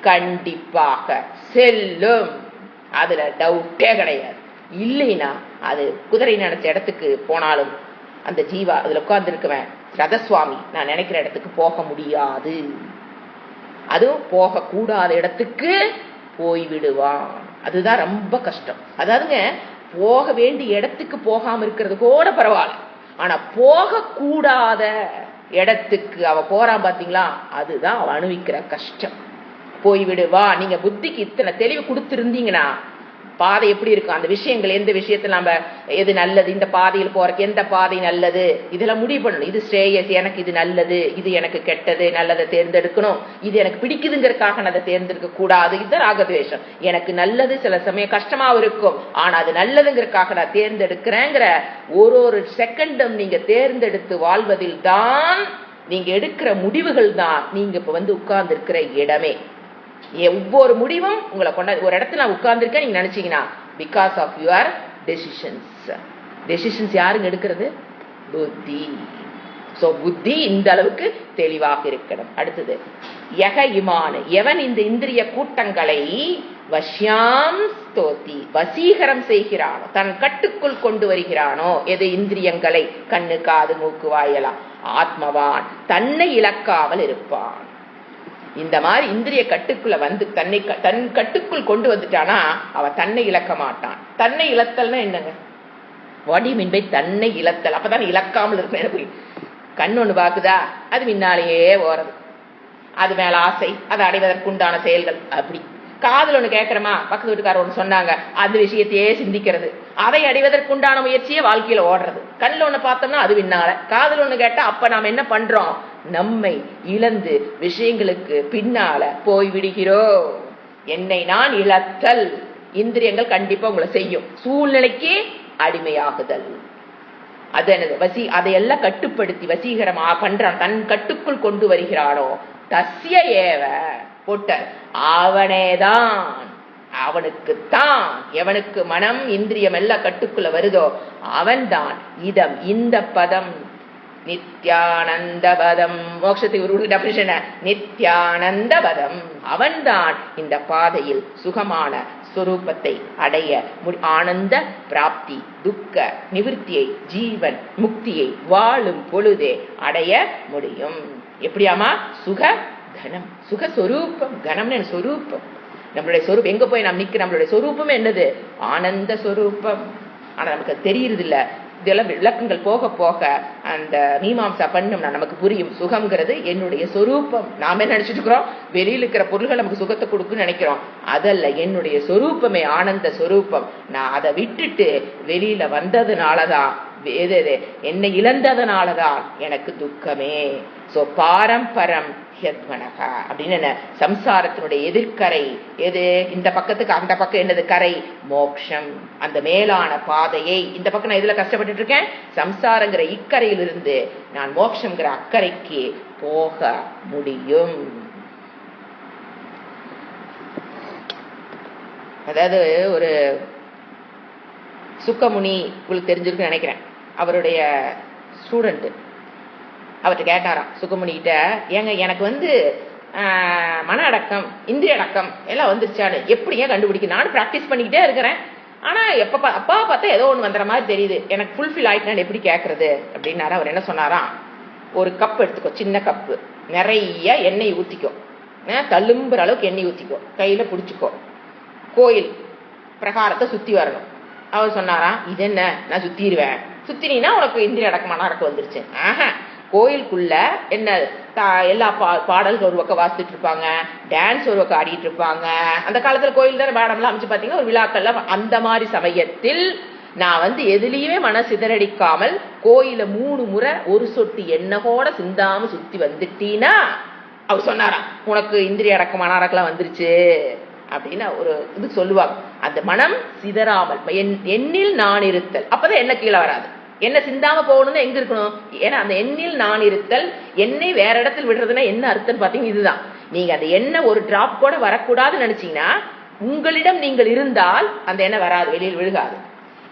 கண்டிப்பாக செல்லும். அதுல டவுட்டே கிடையாது. இல்லைன்னா அது குதிரை நினைச்ச இடத்துக்கு போனாலும் அந்த ஜீவா அதுல உட்கார்ந்து இருக்குவேன் ரதசுவாமி நான் நினைக்கிற இடத்துக்கு போக முடியாது. அதுவும் போக கூடாத இடத்துக்கு போய்விடுவான். அதுதான் ரொம்ப கஷ்டம். அதாவதுங்க போக வேண்டிய இடத்துக்கு போகாம இருக்கிறது கூட பரவாயில்ல. ஆனா போக கூடாத இடத்துக்கு அவ போறான் பாத்தீங்களா, அதுதான் அவ அனுபவிக்கிற கஷ்டம். போய்விடுவா. நீங்க புத்திக்கு இத்தனை தெளிவு கொடுத்திருந்தீங்கன்னா பாதை எப்படி இருக்கும், அந்த விஷயங்கள் எந்த விஷயத்துல நம்ம எது நல்லது, இந்த பாதையில் போறதுக்கு எந்த பாதை நல்லது, இதெல்லாம் முடிவு பண்ணணும். இது ஸ்ரேயஸ், எனக்கு இது நல்லது, இது எனக்கு கெட்டது, நல்லதை தேர்ந்தெடுக்கணும். இது எனக்கு பிடிக்குதுங்கிறதுக்காக நான் அதை தேர்ந்தெடுக்க கூடாது. இது ராகத்வேஷம். எனக்கு நல்லது சில சமயம் கஷ்டமாவும் இருக்கும், ஆனா அது நல்லதுங்கிறதுக்காக நான் தேர்ந்தெடுக்கிறேங்கிற ஒரு செகண்டும் நீங்க தேர்ந்தெடுத்து வாழ்வதில் தான் நீங்க எடுக்கிற முடிவுகள் தான் நீங்க இப்ப உட்கார்ந்து இருக்கிற இடமே. ஒவ்வொரு முடிவும் உங்களை கொண்டாந்து ஒரு இடத்துல நான் உட்கார்ந்துருக்கேன் நீங்க நினைச்சீங்கன்னா because of your decisions. Decisions யாருங்க எடுக்கிறது? புத்தி. சோ புத்தி இந்த அளவுக்கு தெளிவாக இருக்கணும். அடுத்தது யக இமான, எவன் இந்த இந்திரிய கூட்டங்களை வசியாம் ஸ்தோதி வசீகரம் செய்கிறானோ, தன் கட்டுக்குள் கொண்டு வருகிறானோ, எது இந்திரியங்களை கண்ணு காது மூக்கு வாயலாம், ஆத்மவான் தன்னை இழக்காமல் இருப்பான். இந்த மாதிரி இந்திரிய கட்டுக்குள்ள தன் கட்டுக்குள் கொண்டு வந்துட்டானா அவ தன்னை இழக்க மாட்டான். தன்னை இழத்தல்னா என்னங்க? வாட் யூ மீன் பை தன்னை இழத்தல்? அப்பதான் இழக்காமல் இருப்பேன். கண் ஒண்ணு பாக்குதா, அது முன்னாலேயே ஓறது, அது மேல ஆசை, அதை அடைவதற்குண்டான செயல்கள். அப்படி காதல் ஒண்ணு கேட்கிறோமா, பக்கத்து வீட்டுக்காரர் ஒண்ணு சொன்னாங்க, அந்த விஷயத்தையே சிந்திக்கிறது, அதை அடைவதற்குண்டான முயற்சியே வாழ்க்கையில ஓடுறது. கண்ணில் ஒண்ணு பார்த்தோம்னா அது பின்னால. காதல் ஒண்ணு கேட்டா அப்ப நாம என்ன பண்றோம்? நம்மை இழந்து விஷயங்களுக்கு பின்னால போய்விடுகிறோம். என்னை நான் இழத்தல். இந்திரியங்கள் கண்டிப்பா உங்களை செய்யும். சூழ்நிலைக்கு அடிமையாகுதல். அது என்னது? அதையெல்லாம் கட்டுப்படுத்தி வசீகரம் பண்றான், தன் கட்டுக்குள் கொண்டு வருகிறானோ தஸ்ய ஏவ போட்ட அவனேதான், அவனுக்குத்தான், எவனுக்கு மனம் இந்திரியம் எல்லாம் கட்டுக்குள்ள வருதோ அவன்தான் இதம் இந்த பதம் நித்யானந்த பதம். மோட்சத்துக்கு ஒரு டெபினிஷன் நித்யானந்த பதம். அவன்தான் இந்த பாதையில் சுகமான ஸ்வரூபத்தை அடைய ஆனந்த பிராப்தி, துக்க நிவிருத்தியை, ஜீவன் முக்தியை வாழும் பொழுதே அடைய முடியும். எப்படியாமா? சுக கனம், சுகஸ்வரூபம். கனம்னு சொரூபம். நம்மளுடைய சொரூபம் எங்க போய் நாம் நிக்க? நம்மளுடைய சொரூபமே என்னது? ஆனந்த சொரூபம். ஆனா நமக்கு தெரியுறது இல்ல. இதெல்லாம் விளக்கங்கள் போக போக அந்த மீமாம்சா பண்ணோம்னா நமக்கு புரியும். சுகம்ங்கிறது என்னுடைய சொரூபம். நாம என்ன நினைச்சிட்டு இருக்கிறோம்? வெளியில இருக்கிற பொருள்கள் நமக்கு சுகத்தை கொடுக்குன்னு நினைக்கிறோம். அதல்ல, என்னுடைய சொரூபமே ஆனந்த சொரூபம். நான் அதை விட்டுட்டு வெளியில வந்ததுனாலதான், என்னை இழந்ததுனாலதான் எனக்கு துக்கமே. சோ பாரம்பரம் அப்படின்னு என்ன? சம்சாரத்தினுடைய எதிர்கரை எது? இந்த பக்கத்துக்கு அந்த பக்கம் என்னது கரை? மோட்சம். அந்த மேலான பாதையை இந்த பக்கம் நான் இதுல கஷ்டப்பட்டு இருக்கேன். சம்சாரங்கிற இக்கரையிலிருந்து நான் மோட்சம்ங்கிற அக்கறைக்கு போக முடியும். அதாவது ஒரு சுக்கமுனி உங்களுக்கு தெரிஞ்சிருக்குன்னு நினைக்கிறேன், அவருடைய ஸ்டூடெண்ட் அவர்கிட்ட கேட்டாராம் சுக்கமுனிகிட்ட, ஏங்க எனக்கு வந்து மன அடக்கம் இந்திரிய அடக்கம் எல்லாம் வந்துருச்சான்னு எப்படி ஏன் கண்டுபிடிக்க, நானும் ப்ராக்டிஸ் பண்ணிக்கிட்டே இருக்கிறேன், ஆனால் அப்பா பார்த்தா ஏதோ ஒன்று வந்துற மாதிரி தெரியுது, எனக்கு ஃபுல்ஃபில் ஆகிட்டு எப்படி கேட்கறது அப்படின்னாரு. அவர் என்ன சொன்னாராம், ஒரு கப் எடுத்துக்கோ, சின்ன கப்பு, நிறைய எண்ணெய் ஊற்றிக்கோ, தள்ளும்புற அளவுக்கு எண்ணெய் ஊற்றிக்கோ, கையில் பிடிச்சிக்கோ, கோயில் பிரகாரத்தை சுற்றி வரணும். அவர் சொன்னாராம், இது என்ன நான் சுற்றிடுவேன், சுற்றினா உனக்கு இந்திரிய அடக்கம் மன அடக்கம் வந்துருச்சு. கோயிலுக்குள்ள என்ன எல்லா பாடல்கள் ஒரு பக்கம் வாசித்துட்டு இருப்பாங்க, டான்ஸ் ஒரு பக்கம் ஆடிட்டு இருப்பாங்க. அந்த காலத்துல கோயில் தானே மேடம்லாம் அமைச்சு பார்த்தீங்கன்னா ஒரு விழாக்கள்ல அந்த மாதிரி சமயத்தில் நான் வந்து எதுலேயுமே மனசிதறடிக்காமல் கோயில 3 முறை ஒரு சொட்டு எண்ணெயோட சிந்தாம சுத்தி வந்துட்டீன்னா, அவர் சொன்னாராம் உனக்கு இந்திரிய அடக்கம் மன அடக்கலாம் வந்துருச்சு அப்படின்னு ஒரு இது சொல்லுவாங்க. அந்த மனம் சிதறாமல் எண்ணில் நான் இருத்தல், அப்பதான் என்ன கீழே வராது. என்ன சிந்தாம போகணும்னு எங்க இருக்கணும், ஏன்னா அந்த எண்ணில் நான் இருத்தல், எண்ணெய் வேற இடத்துல விடுறதுன்னா என்ன அர்த்தம் பாத்தீங்கன்னா இதுதான். நீங்க அந்த எண்ணெய் ஒரு டிராப் கூட வரக்கூடாதுன்னு நினைச்சீங்கன்னா, உங்களிடம் நீங்கள் இருந்தால் அந்த எண்ணெய் வராது, வெளியில் விழுகாது.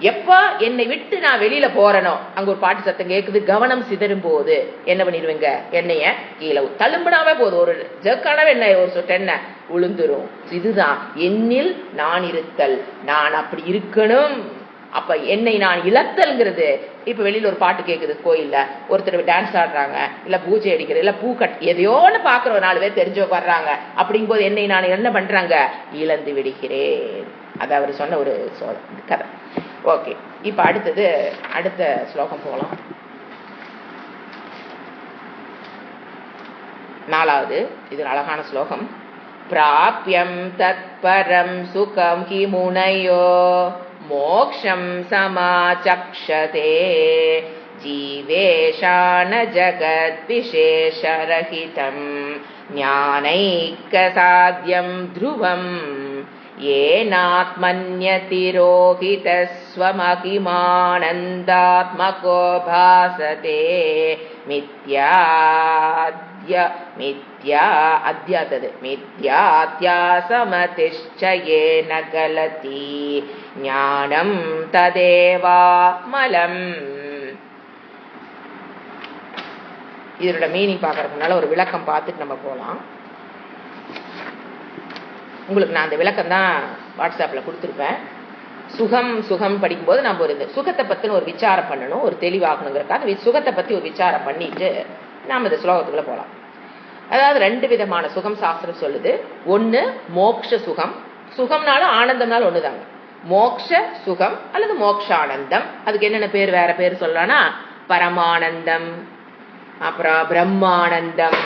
எப்ப என்னை விட்டு நான் வெளியில போறனோ, அங்க ஒரு பாட்டு சத்தம் கேட்குது, கவனம் சிதறும் போது என்ன பண்ணிடுவீங்க, எண்ணெய கீழே தள்ளும்பிடாவே போதும், ஒரு ஜக்கான எண்ணெய் ஒரு சொட்டு எண்ணெய் உளுந்துரும். இதுதான் எண்ணில் நான் இருத்தல், நான் அப்படி இருக்கணும். அப்ப என்னை நான் இழத்தல்ங்கிறது, இப்ப வெளியில ஒரு பாட்டு கேட்குது, கோயில்ல ஒருத்தர் டான்ஸ் ஆடுறாங்க, இல்ல பூஜை அடிக்கிறது, இல்ல பூ எதையோன்னு பாக்குற ஒரு 4 பேர் தெரிஞ்சவங்க வர்றாங்க, அப்படிங்கும் போது என்னை நான் என்ன பண்றாங்க, இழந்து விடுகிறேன். அது அவர் சொன்ன ஒரு கதை. ஓகே, இப்ப அடுத்த ஸ்லோகம் போகலாம். 4வது, இது அழகான ஸ்லோகம். பிராப்யம் தத்பரம் சுகம் கி முனையோ மோக்ஷம் சமாசக்ஷதே ஜீவேஷான ஜகத் விசேஷரஹிதம் ஞானைக்க சாத்யம் த்ருவம் ஏனாத்மன்யதிரோஹிதஸ்வமகிமானந்தாத்மகோ பாசதே மித்யாத்யாசமதிஷ்சயேன கலதி ஞானம் ததேவா மலம். இதோட மீனிங் பார்க்கறதுக்கு முன்னால ஒரு விளக்கம் பார்த்துட்டு நம்ம போகலாம். உங்களுக்கு நான் அந்த விளக்கம் தான் வாட்ஸ்அப்பில் கொடுத்துருப்பேன். சுகம் படிக்கும்போது நம்ம ஒரு சுகத்தை பற்றின ஒரு விசாரம் பண்ணணும், ஒரு தெளிவாகணுங்கிறதுக்காக சுகத்தை பற்றி ஒரு விசாரம் பண்ணிட்டு நாம் இந்த ஸ்லோகத்துக்குள்ள போகலாம். அதாவது 2 விதமான சுகம் சாஸ்திரம் சொல்லுது. ஒன்று மோக்ஷ சுகம், சுகம்னாலும் ஆனந்தம்னாலும் ஒன்று தாங்க. மோக்ஷ சுகம் அல்லது மோக்ஷானந்தம், அதுக்கு என்னென்ன பேர், வேற பேர் சொல்லலாம்னா பரமானந்தம், அப்புறம் பிரம்மானந்தம்,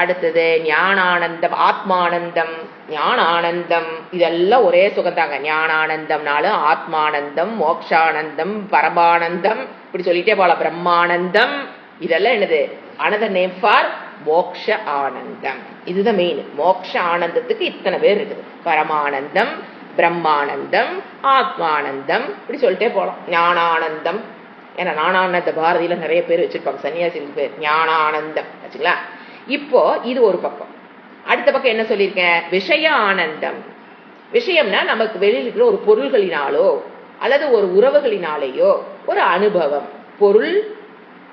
அடுத்தது ஞானானந்தம், ஆத்மானந்தம், ஞானானந்தம், இதெல்லாம் ஒரே சுகம் தாங்க. ஞானானந்தம்னாலும் ஆத்மானந்தம், மோக்ஷானந்தம், பரமானந்தம், இப்படி சொல்லிட்டே போகலாம். பிரம்மானந்தம், இதெல்லாம் என்னது, அனதர் நேம் ஃபார் மோக்ஷ ஆனந்தம். இதுதான் மெயின். மோக்ஷ ஆனந்தத்துக்கு இத்தனை பேர் இருக்குது. பரமானந்தம், பிரம்மானந்தம், ஆத்மானந்தம், இப்படி சொல்லிட்டே போகலாம். ஞானானந்தம், ஏன்னா ஞானானந்த பாரதியில நிறைய பேர் வச்சிருப்பாங்க, சன்னியாசிக்கு பேர் ஞானானந்தம் வச்சுங்களா. இப்போ இது ஒரு பக்கம். அடுத்த பக்கம் என்ன சொல்லியிருக்கேன், விஷய ஆனந்தம். விஷயம்னா நமக்கு வெளியில் இருக்கிற ஒரு பொருள்களினாலோ அல்லது ஒரு உறவுகளினாலேயோ ஒரு அனுபவம், பொருள்,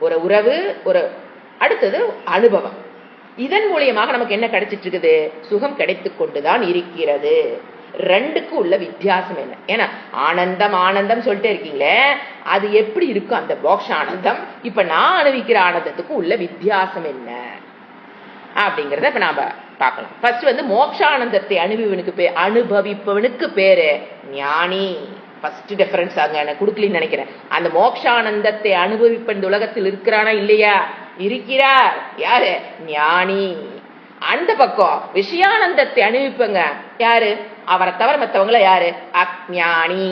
ஒரு உறவு, ஒரு அடுத்தது அனுபவம், இதன் மூலியமாக நமக்கு என்ன கிடைச்சிட்டு இருக்குது, சுகம் கிடைத்து கொண்டுதான் இருக்கிறது. 2க்கும் உள்ள வித்தியாசம் என்ன? ஏன்னா ஆனந்தம் ஆனந்தம் சொல்லிட்டே இருக்கீங்களே, அது எப்படி இருக்கும் அந்த மோக்ஷ ஆனந்தம், இப்ப நான் அனுபவிக்கிற ஆனந்தத்துக்கும் உள்ள வித்தியாசம் என்ன அப்படிங்கறத இப்ப நாம பார்க்கலாம். ஃபர்ஸ்ட் வந்து மோக்ஷானந்தத்தை அனுபவிப்பவனுக்கு பேரு ஞானி. ஃபர்ஸ்ட் டிஃபரன்ஸ் அங்க எனக்கு கொடுக்கலன்னு நினைக்கிறேன். அந்த மோக்ஷானந்தத்தை அனுபவிப்ப இந்த உலகத்தில் இருக்கிறானா இல்லையா, இருக்கிறார். யாரு, ஞானி. அந்த பக்கம் விஷயானந்தத்தை அனுபவிப்பங்க யாரு, அவரை தவிர மற்றவங்கள யாரு, அஞ்ஞானி.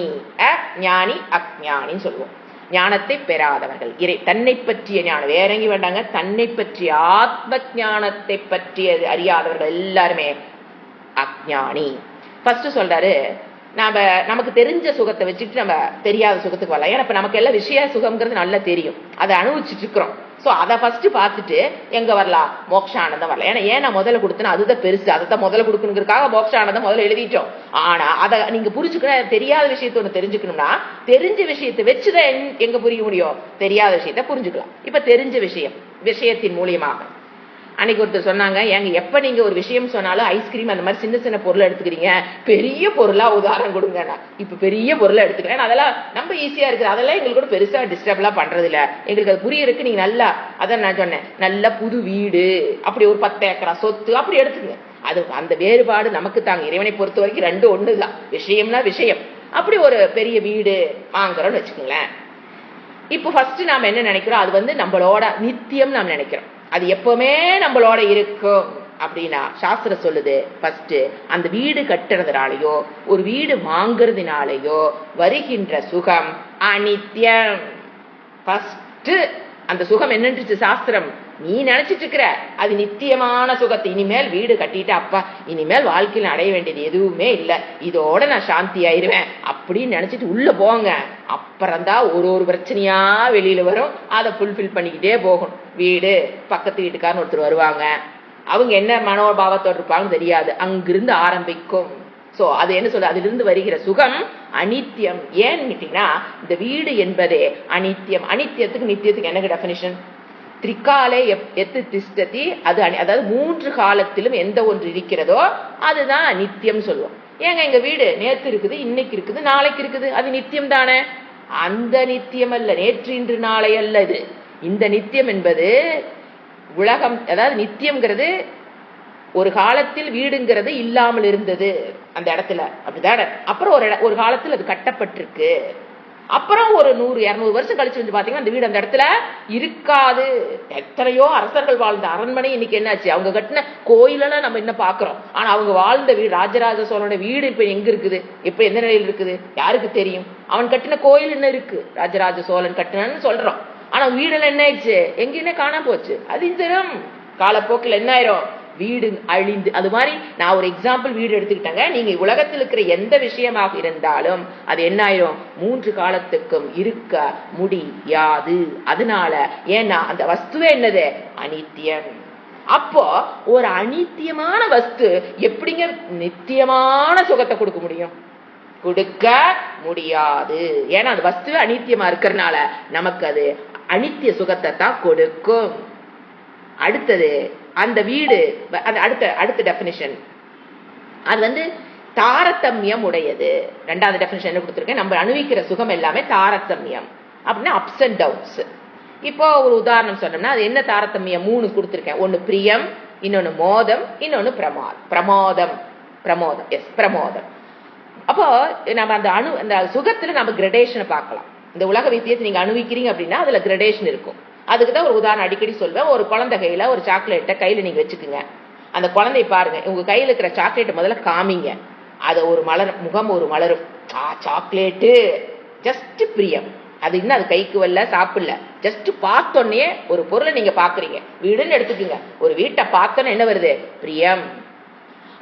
ஞானி அஞ்ஞானின்னு சொல்லுவோம். ஞானத்தை பெறாதவர்கள், தன்னை பற்றிய ஞானம் வேற எங்கேயும் வேண்டாங்க, தன்னை பற்றிய ஆத்ம ஞானத்தை பற்றிய அறியாதவர்கள் எல்லாருமே அஞ்ஞானி. ஃபர்ஸ்ட் சொல்றாரு, நமக்கு தெரிஞ்ச சுகத்தை வச்சுட்டு நம்ம தெரியாத சுகத்துக்கு வரலாம். ஏன்னா இப்ப நமக்கு எல்லாம் விஷய சுகம்ங்கிறது நல்லா தெரியும், அதை அனுபவிச்சுட்டு இருக்கிறோம். சோ அதை ஃபர்ஸ்ட் பார்த்துட்டு எங்க வரலாம், மோட்சானந்தம் வரலாம். ஏன்னா ஏன் நான் முதல்ல கொடுத்தேன்னா அதுதான் பெருசு, அதை முதல்ல கொடுக்கணுங்கிறதுக்காக மோட்சானந்தம் முதல்ல எழுதிட்டோம். ஆனா அதை நீங்க புரிஞ்சுக்கணும். தெரியாத விஷயத்த ஒண்ணு தெரிஞ்சுக்கணும்னா தெரிஞ்ச விஷயத்தை வச்சுதான் எங்க புரிய முடியும், தெரியாத விஷயத்த புரிஞ்சுக்கலாம். இப்ப தெரிஞ்ச விஷயத்தின் மூலியமாக அன்னைக்கு ஒருத்தர் சொன்னாங்க, ஏங்க எப்ப நீங்க ஒரு விஷயம் சொன்னாலும் ஐஸ்கிரீம் அந்த மாதிரி சின்ன சின்ன பொருளை எடுத்துக்கிறீங்க, பெரிய பொருளா உதாரணம் கொடுங்க. இப்ப பெரிய பொருளை எடுத்துக்கிறேன், அதெல்லாம் நம்ம ஈஸியா இருக்குது, அதெல்லாம் எங்களுக்கு கூட பெருசா டிஸ்டர்ப்லாம் பண்றது இல்ல, எங்களுக்கு அது புரியறதுக்கு நீங்க நல்லா, அதான் நான் சொன்னேன், நல்ல புது வீடு, அப்படி ஒரு 10 ஏக்கரா சொத்து அப்படி எடுத்துங்க. அது அந்த வேறுபாடு நமக்கு தாங்க. இறைவனை பொறுத்த வரைக்கும் ரெண்டு ஒண்ணுதான், விஷயம்னா விஷயம். அப்படி ஒரு பெரிய வீடு வாங்குறோம்னு வச்சுக்கோங்களேன். இப்போ ஃபர்ஸ்ட் நாம என்ன நினைக்கிறோம், அது நம்மளோட நித்தியம் நாம் நினைக்கிறோம், அது எப்பவுமே நம்மளோட இருக்கும் அப்படின்னா சாஸ்திரம் சொல்லுது, ஃபர்ஸ்ட் அந்த வீடு கட்டுறதுனாலயோ ஒரு வீடு வாங்குறதுனாலயோ வருகின்ற சுகம் அனித்யம். ஃபர்ஸ்ட் அந்த சுகம் என்னன்றுச்சு சாஸ்திரம், நீ நினைச்சிட்டு இருக்கிற அது நித்தியமான சுகத்தை. இனிமேல் வீடு கட்டிட்டு அப்பா இனிமேல் வாழ்க்கையில் அடைய வேண்டியது எதுவுமே இல்லை, இதோட நான் சாந்தி ஆயிருவேன் அப்படின்னு நினைச்சிட்டு உள்ள போங்க. அப்புறம்தான் ஒரு பிரச்சனையா வெளியில வரும், அதை ஃபுல்ஃபில் பண்ணிக்கிட்டே போகணும். வீடு, பக்கத்து வீட்டுக்காரன்னு ஒருத்தர் வருவாங்க, அவங்க என்ன மனோபாவத்தோடு இருப்பாங்கன்னு தெரியாது, அங்கிருந்து ஆரம்பிக்கும். சோ அது என்ன சொல்ல, அதிலிருந்து வருகிற சுகம் அனித்தியம். ஏன்னு கேட்டீங்கன்னா இந்த வீடு என்பதே அனித்தியம். அனித்தியத்துக்கு நித்தியத்துக்கு என்ன டெஃபினிஷன், திரிகாலே எத்து திஷ்டதி, அது அதாவது 3 காலத்திலும் எந்த ஒன்று இருக்கிறதோ அதுதான் நித்தியம் சொல்லுவோம். ஏங்க எங்க வீடு நேற்று இருக்குது, இன்னைக்கு இருக்குது, நாளைக்கு இருக்குது, அது நித்தியம் தானே? அந்த நித்தியம் அல்ல, நேற்று இன்று நாளை அல்ல இது. இந்த நித்தியம் என்பது உலகம், அதாவது நித்தியம்ங்கிறது ஒரு காலத்தில் வீடுங்கிறது இல்லாமல் இருந்தது அந்த இடத்துல, அப்படிதானே? அப்புறம் ஒரு காலத்தில் அது கட்டப்பட்டிருக்கு, அப்புறம் ஒரு 100-200 வருஷம் கழிச்சு வந்து பாத்தீங்கன்னா அந்த வீடு அந்த இடத்துல இருக்காது. எத்தனையோ அரசர்கள் வாழ்ந்த அரண்மனை இன்னைக்கு என்னாச்சு, அவங்க கட்டின கோயிலெல்லாம் நம்ம என்ன பாக்குறோம், ஆனா அவங்க வாழ்ந்த வீடு, ராஜராஜ சோழனோட வீடு இப்ப எங்க இருக்குது, இப்ப எந்த நிலையில் இருக்குது யாருக்கு தெரியும்? அவன் கட்டின கோயில் என்ன இருக்கு, ராஜராஜ சோழன் கட்டினு சொல்றோம், ஆனா வீடெல்லாம் என்ன ஆயிடுச்சு, எங்கேயுமே காணாம போச்சு. அது இந்த காலப்போக்கில் என்ன ஆயிரும், வீடு அழிந்து. அது மாதிரி நான் ஒரு எக்ஸாம்பிள் வீடு எடுத்துக்கிட்டேங்க. நீங்க உலகத்தில் இருக்கிற எந்த விஷயமாக இருந்தாலும் அது என்ன ஆயிரும், 3 காலத்துக்கும் இருக்க முடியாது. அதனால ஏன்னா அந்த வஸ்துவே என்னது, அனித்தியம். அப்போ ஒரு அனித்தியமான வஸ்து எப்படிங்க நித்தியமான சுகத்தை கொடுக்க முடியும்? கொடுக்க முடியாது. ஏன்னா அந்த வஸ்துவே அனித்தியமா இருக்கிறதுனால நமக்கு அது அனித்திய சுகத்தை தான் கொடுக்கும். அடுத்தது அந்த வீடு, அடுத்த டெபினிஷன், அது தாரதமியம் உடையது. 2வது டெபினிஷன் என்ன கொடுத்திருக்கேன், நம்ம அனுபவிக்கிற சுகம் எல்லாமே தாரதமியம் அப்படின்னா அப்ஸ் அண்ட் டவுன்ஸ். இப்போ ஒரு உதாரணம் சொன்னோம்னா அது என்ன தாரதமியம், 3 கொடுத்திருக்கேன். ஒன்னு பிரியம், இன்னொன்னு மோதம், இன்னொன்னு பிரமோதம். பிரமோதம். அப்போ நம்ம அந்த சுகத்துல நம்ம கிரடேஷனை பார்க்கலாம். இந்த உலக வித்தியத்தை நீங்க அனுபவிக்கிறீங்க அப்படின்னா அதுல கிரடேஷன் இருக்கும். அதுக்குதான் ஒரு உதாரணம் அடிக்கடி சொல்வேன். ஒரு குழந்தை கையில ஒரு சாக்லேட்டை கையில நீங்க வச்சுக்குங்க, அந்த குழந்தைய பாருங்க, உங்க கையில இருக்கிற சாக்லேட்டை முதல்ல காமிங்க, அது ஒரு முகம் ஒரு மலரும், சாக்லேட்டு ஜஸ்ட் பிரியம். அது இன்னும் அது கைக்கு வரல, சாப்பிடல, ஜஸ்ட் பார்த்தோன்னே ஒரு பொருளை நீங்க பாக்குறீங்க, வீடுன்னு எடுத்துக்குங்க, ஒரு வீட்டை பார்த்தோன்னே என்ன வருது, பிரியம்.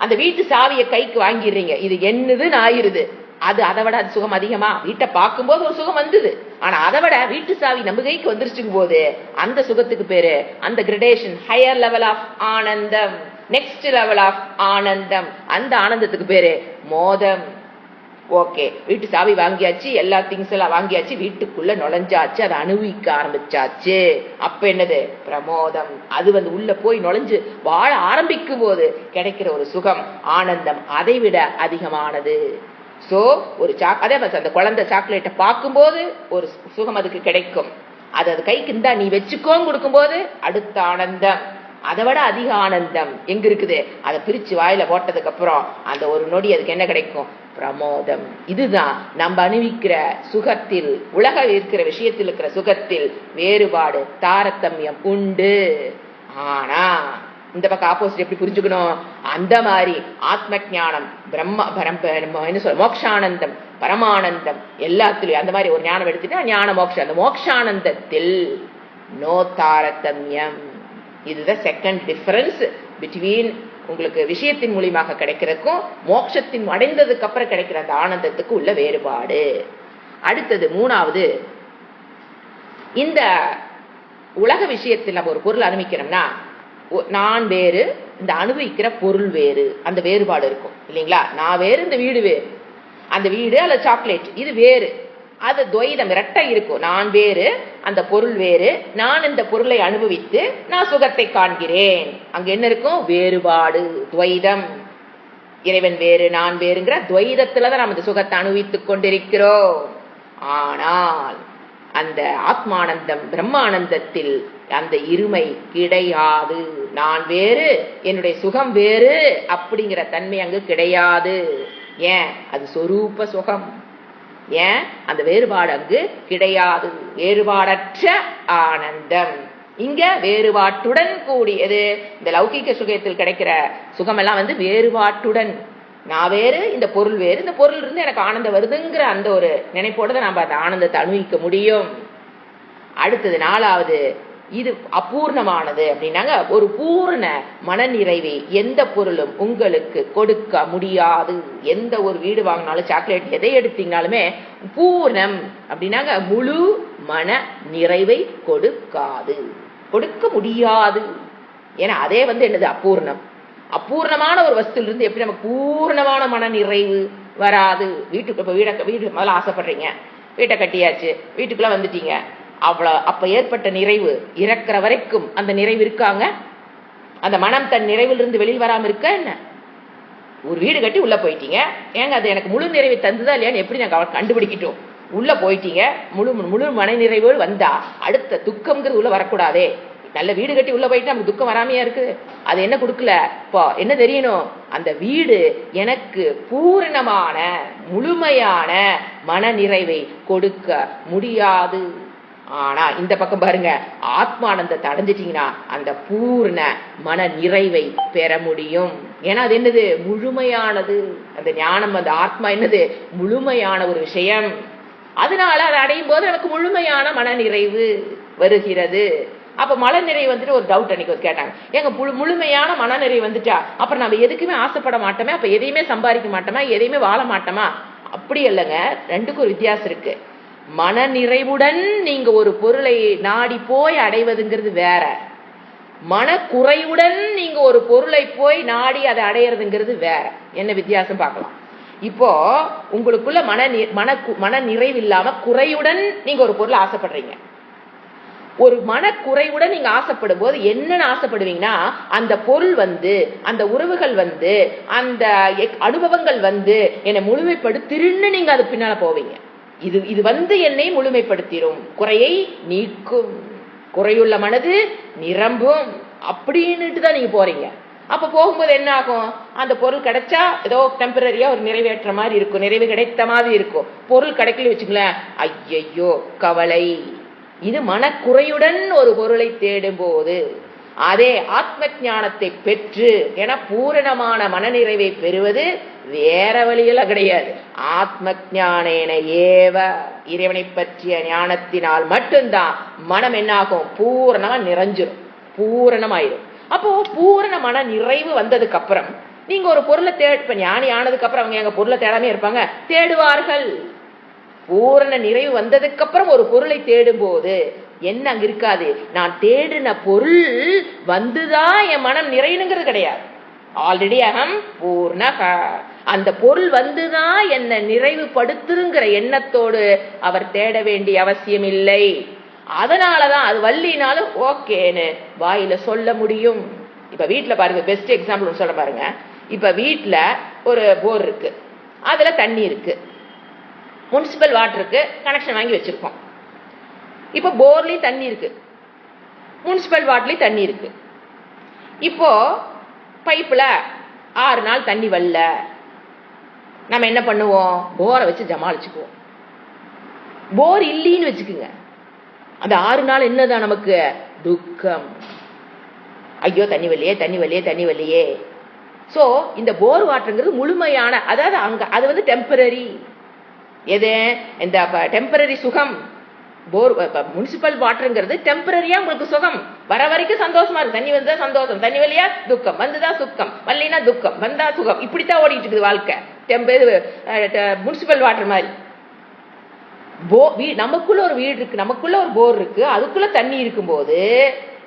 அந்த வீட்டு சாவியை கைக்கு வாங்கிடுறீங்க, இது என்னதுன்னு ஆயிருது. அதை விட அது சுகம் அதிகமா? வீட்டை பார்க்கும்போது ஒரு சுகம் வந்தது, ஆனா அதை விட வீட்டு சாவி நம்ம கைக்கு வந்துருச்சுக்கும் போது அந்த சுகத்துக்கு பேரு, அந்த கிரடேஷன், ஹையர் லெவல் ஆஃப் ஆனந்தம், நெக்ஸ்ட் லெவல் ஆஃப் ஆனந்தம், அந்த ஆனந்தத்துக்கு பேரு மோதம். ஓகே, வீட்டு சாவி வாங்கியாச்சு, எல்லா திங்ஸ் எல்லாம் வாங்கியாச்சு, வீட்டுக்குள்ள நுழைஞ்சாச்சு, அதை அனுபவிக்க ஆரம்பிச்சாச்சு. அப்ப என்னது, பிரமோதம். அது உள்ள போய் நுழைஞ்சு வாழ ஆரம்பிக்கும் போது கிடைக்கிற ஒரு சுகம், ஆனந்தம் அதை விட அதிகமானது. சோ ஒரு அதே மாதிரி அந்த குழந்தை சாக்லேட்டை பார்க்கும்போது ஒரு சுகம் அதுக்கு கிடைக்கும், அது கைக்கு இருந்தா நீ வச்சுக்கோன்னு கொடுக்கும்போது அடுத்த ஆனந்தம், அதை விட அதிக ஆனந்தம் எங்க இருக்குது, அதை பிரிச்சு வாயில போட்டதுக்கு அப்புறம் அந்த ஒரு நொடி அதுக்கு என்ன கிடைக்கும், பிரமோதம். இதுதான் நம்ம அனுபவிக்கிற சுகத்தில், உலக இருக்கிற விஷயத்தில் இருக்கிற சுகத்தில் வேறுபாடு, தாரதமியம் உண்டு. ஆனா இந்த பக்கம் ஆப்போசிட் எப்படி புரிஞ்சுக்கணும், அந்த மாதிரி ஆத்ம ஞானம், மோக்ஷானந்தம், பரமானந்தம் எல்லாத்திலையும் அந்த மாதிரி ஒரு ஞானம் எடுத்துட்டா ஞான மோக்ஷம். அந்த மோக்ஷானந்தத்தில் நோ தாரதமியம். இதுதான் செகண்ட் டிஃபரன்ஸ் பிட்வீன் உங்களுக்கு விஷயத்தின் மூலியமாக கிடைக்கிறதுக்கும் மோட்சத்தின் அடைந்ததுக்கு அப்புறம் கிடைக்கிற அந்த ஆனந்தத்துக்கு உள்ள வேறுபாடு. அடுத்தது 3வது, இந்த உலக விஷயத்தில் நம்ம ஒரு பொருள் அனுபவிக்கிறோம்னா நான் வேறு, இந்த அனுபவிக்கிற பொருள் வேறு, அந்த வேறுபாடு இருக்கும் இல்லைங்களா? நான் வேறு, இந்த வீடு வேறு. அந்த வீடு அல்லது சாக்லேட் இது வேறு, அது துவைதம் இரட்டை இருக்கும். நான் வேறு, அந்த பொருள் வேறு. நான் இந்த பொருளை அனுபவித்து நான் சுகத்தை காண்கிறேன். அங்க என்ன இருக்கும்? வேறுபாடு, துவைதம். இறைவன் வேறு, நான் வேறுங்கிற துவைதத்துலதான் நம்ம இந்த சுகத்தை அனுபவித்துக் கொண்டிருக்கிறோம். ஆனால் அந்த ஆத்மானந்தம், பிரம்மானந்தத்தில் அந்த இருமை கிடையாது. நான் வேறு, என்னுடைய சுகம் வேறு அப்படிங்கிற தன்மை அங்கு கிடையாது. ஏன்? அது சொரூப சுகம். ஏன்? அந்த வேறுபாடு அங்கு கிடையாது. வேறுபாடற்ற ஆனந்தம். இங்க வேறுபாட்டுடன் கூடியது. இந்த லௌகிக சுகத்தில் கிடைக்கிற சுகமெல்லாம் வேறுபாட்டுடன். நான் வேறு, இந்த பொருள் வேறு, இந்த பொருள் இருந்து எனக்கு ஆனந்தம் வருதுங்கிற அந்த ஒரு நினைப்போட தான் நம்ம அந்த ஆனந்தத்தை அனுபவிக்க முடியும். அடுத்தது 4வது, இது அபூர்ணமானது அப்படின்னாங்க. ஒரு பூர்ண மனநிறைவை எந்த பொருளும் உங்களுக்கு கொடுக்க முடியாது. எந்த ஒரு வீடு வாங்கினாலும், சாக்லேட் எதை எடுத்தீங்கனாலுமே பூர்ணம் அப்படின்னாங்க முழு மன நிறைவை கொடுக்காது, கொடுக்க முடியாது. ஏன்னா அதே என்னது? அபூர்ணம். அபூர்ணமான ஒரு வஸ்துல இருந்து எப்படி நமக்கு பூர்ணமான மன நிறைவு வராது? வீட்டுக்கு இப்ப வீடு முதல்ல ஆசைப்படுறீங்க, வீட்டை கட்டியாச்சு, வீட்டுக்குள்ள வந்துட்டீங்க, அவ்வளவு அப்ப ஏற்பட்ட நிறைவு இறக்குற வரைக்கும் அந்த நிறைவு இருக்காங்க? அந்த மனம் தன் நிறைவில் இருந்து வெளியில் வராம இருக்க என்ன? ஒரு வீடு கட்டி உள்ள போயிட்டீங்க, ஏங்க அது எனக்கு முழு நிறைவை தந்துதா இல்லையான்னு எப்படி நாங்க கண்டுபிடிக்கிட்டோம்? உள்ள போயிட்டீங்க, முழு மன நிறைவோடு வந்தா அடுத்த துக்கம்ங்கிறது உள்ள வரக்கூடாதே. நல்ல வீடு கட்டி உள்ள போயிட்டு நமக்கு துக்கம் வராமையா இருக்கு? அது என்ன கொடுக்கல? இப்போ என்ன தெரியணும்? அந்த வீடு எனக்கு பூரணமான முழுமையான மன நிறைவை கொடுக்க முடியாது. ஆனா இந்த பக்கம் பாருங்க, ஆத்மானந்தத்தை அடைஞ்சிட்டீங்கன்னா அந்த பூர்ண மன நிறைவை பெற முடியும். ஏன்னா அது என்னது? முழுமையானது. அந்த ஞானம், அந்த ஆத்மா என்னது? முழுமையான ஒரு விஷயம். அதனால அதை அடையும் போது நமக்கு முழுமையான மன நிறைவு வருகிறது. அப்ப மன நிறைவு ஒரு டவுட் அன்னைக்கு கேட்டாங்க, எங்க முழுமையான மனநிறைவு வந்துட்டா அப்புறம் நம்ம எதுக்குமே ஆசைப்பட மாட்டோமே, அப்ப எதையுமே சம்பாதிக்க மாட்டோமா, எதையுமே வாழ மாட்டோமா? அப்படி இல்லைங்க, ரெண்டுக்கும் ஒரு வித்தியாசம் இருக்கு. மன நிறைவுடன் நீங்க ஒரு பொருளை நாடி போய் அடைவதுங்கிறது வேற, மனக்குறைவுடன் நீங்க ஒரு பொருளை போய் நாடி அதை அடையிறதுங்கிறது வேற. என்ன வித்தியாசம் பார்க்கலாம். இப்போ உங்களுக்குள்ள மன நிறைவு இல்லாம குறையுடன் நீங்க ஒரு பொருளை ஆசைப்படுறீங்க. ஒரு மனக்குறைவுடன் நீங்க ஆசைப்படும் போது என்னன்னு ஆசைப்படுவீங்கன்னா, அந்த பொருள் அந்த உறவுகள் அந்த அனுபவங்கள் என்னை முழுமைப்படுத்திருன்னு நீங்க அது பின்னால போவீங்க. இது என்னை முழுமைப்படுத்திடும், குறையை நீக்கும், குறையுள்ள மனது நிரம்பும் அப்படின்னுட்டு தான் நீங்க போறீங்க. அப்ப போகும்போது என்ன ஆகும்? அந்த பொருள் கிடைச்சா ஏதோ டெம்பரரியா ஒரு நிறைவேற்ற மாதிரி இருக்கும், நிறைவு கிடைத்த மாதிரி இருக்கும். பொருள் கிடைக்கல வச்சுங்களேன், ஐயையோ கவலை. இது மனக்குறையுடன் ஒரு பொருளை தேடும் போது. அதே ஆத்ம ஞானத்தை பெற்று, என பூரணமான மனநிறைவை பெறுவது வேற வழியெல்லாம் கிடையாது. ஆத்ம ஞானேன ஏவ, இறைவனை பற்றிய ஞானத்தினால் மட்டும்தான் மனம் என்னாகும்? பூரணமா நிறைஞ்சிடும், பூரணமாயிடும். அப்போ பூரண மன நிறைவு வந்ததுக்கு அப்புறம் நீங்க ஒரு பொருளை இப்ப ஞானி ஆனதுக்கு அப்புறம் அவங்க எங்க பொருளை தேடாமே இருப்பாங்க? தேடுவார்கள். பூரண நிறைவு வந்ததுக்கு அப்புறம் ஒரு பொருளை தேடும் போது என்ன அங்க இருக்காது? நான் தேடின பொருள் வந்துதான் என் மனம் நிறையணுங்கிறது கிடையாது. ஆல்ரெடி அகம் பூர்ணக, அந்த பொருள் வந்துதான் என்ன நிறைவுபடுத்துங்கிற எண்ணத்தோடு அவர் தேட வேண்டிய அவசியம் இல்லை. அதனாலதான் அது வள்ளினாலும் ஓகேன்னு வாயில சொல்ல முடியும். இப்ப வீட்டுல பாருங்க, பெஸ்ட் எக்ஸாம்பிள் சொல்ல பாருங்க. இப்ப வீட்டுல ஒரு போர் இருக்கு, அதுல தண்ணி இருக்கு, முனிசிபல் வாட்டருக்கு கனெக்ஷன் வாங்கி வச்சிருக்கோம். இப்போ போர்லயும் தண்ணி இருக்கு, முனிசிபல் வாட்டர்லயும் தண்ணி இருக்கு. இப்போ பைப்ல 6 நாள் தண்ணி வரல, நம்ம என்ன பண்ணுவோம்? போரை வச்சு ஜமாளிச்சுக்குவோம். போர் இல்லைன்னு வச்சுக்குங்க, அந்த 6 நாள் என்னதான் நமக்கு? துக்கம். ஐயோ தண்ணி வரலையே, தண்ணி வரலையே, தண்ணி வரலையே. சோ இந்த போர் வாட்டருங்கிறது முழுமையான, அதாவது அங்க அது டெம்பரரி. எது? இந்த டெம்பரரி சுகம். போர் முனிசிபல் வாட்டருங்கிறது டெம்பரரியா உங்களுக்கு சுகம் வர வரைக்கும் சந்தோஷமா இருக்கு. தண்ணி வந்தா சந்தோஷம், தண்ணி வரலையா துக்கம், வந்துதா சுக்கம், வரலைன்னா துக்கம், வந்தா சுகம். இப்படித்தான் ஓடிட்டு இருக்குது வாழ்க்கை. முனிசிபல் வாட்டர் மாதிரி. நமக்குள்ள ஒரு வீடு இருக்கு, நமக்குள்ள ஒரு போர் இருக்கு, அதுக்குள்ள தண்ணி இருக்கும்போது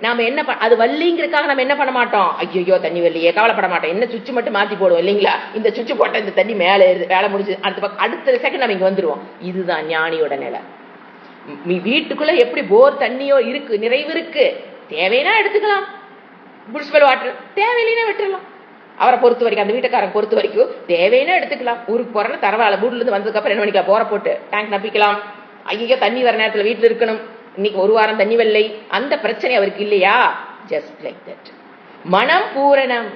நாம என்ன அது வள்ளிங்கிறதுக்காக நம்ம என்ன பண்ண மாட்டோம், ஐயோ தண்ணி வரலையே கவலைப்பட மாட்டோம், என்ன சுவிட்ச் மட்டும் மாத்தி போடுவோம் இல்லைங்களா, இந்த சுவிட்ச் போட்ட இந்த தண்ணி மேல வேலை முடிஞ்சு அடுத்த செகண்ட் நம்ம இங்க வந்துருவோம். இதுதான் ஞானியோட நிலை. வீட்டுக்குள்ள எப்படி போர் தண்ணியோ இருக்கு, நிறைவு இருக்கு, தேவைன்னா எடுத்துக்கலாம், முனிசிபல் வாட்டர் தேவையில்லைன்னா விட்டுடலாம். அவரை பொறுத்த வரைக்கும், அந்த வீட்டுக்காரன் பொறுத்த வரைக்கும் தேவைன்னா எடுத்துக்கலாம். ஊருக்கு போறேன்னு தரவாயில்ல, வீட்டுல இருந்து வந்ததுக்கு அப்புறம் என்ன பண்ணிக்கலாம், போற போட்டு டேங்க் நப்பிக்கலாம். ஐயோ தண்ணி வர நேரத்துல வீட்டுல இருக்கணும், இன்னைக்கு ஒரு வாரம் தண்ணி வரலை, அந்த பிரச்சனை அவருக்கு இல்லையா. Just like that. மனம் பூரணம்.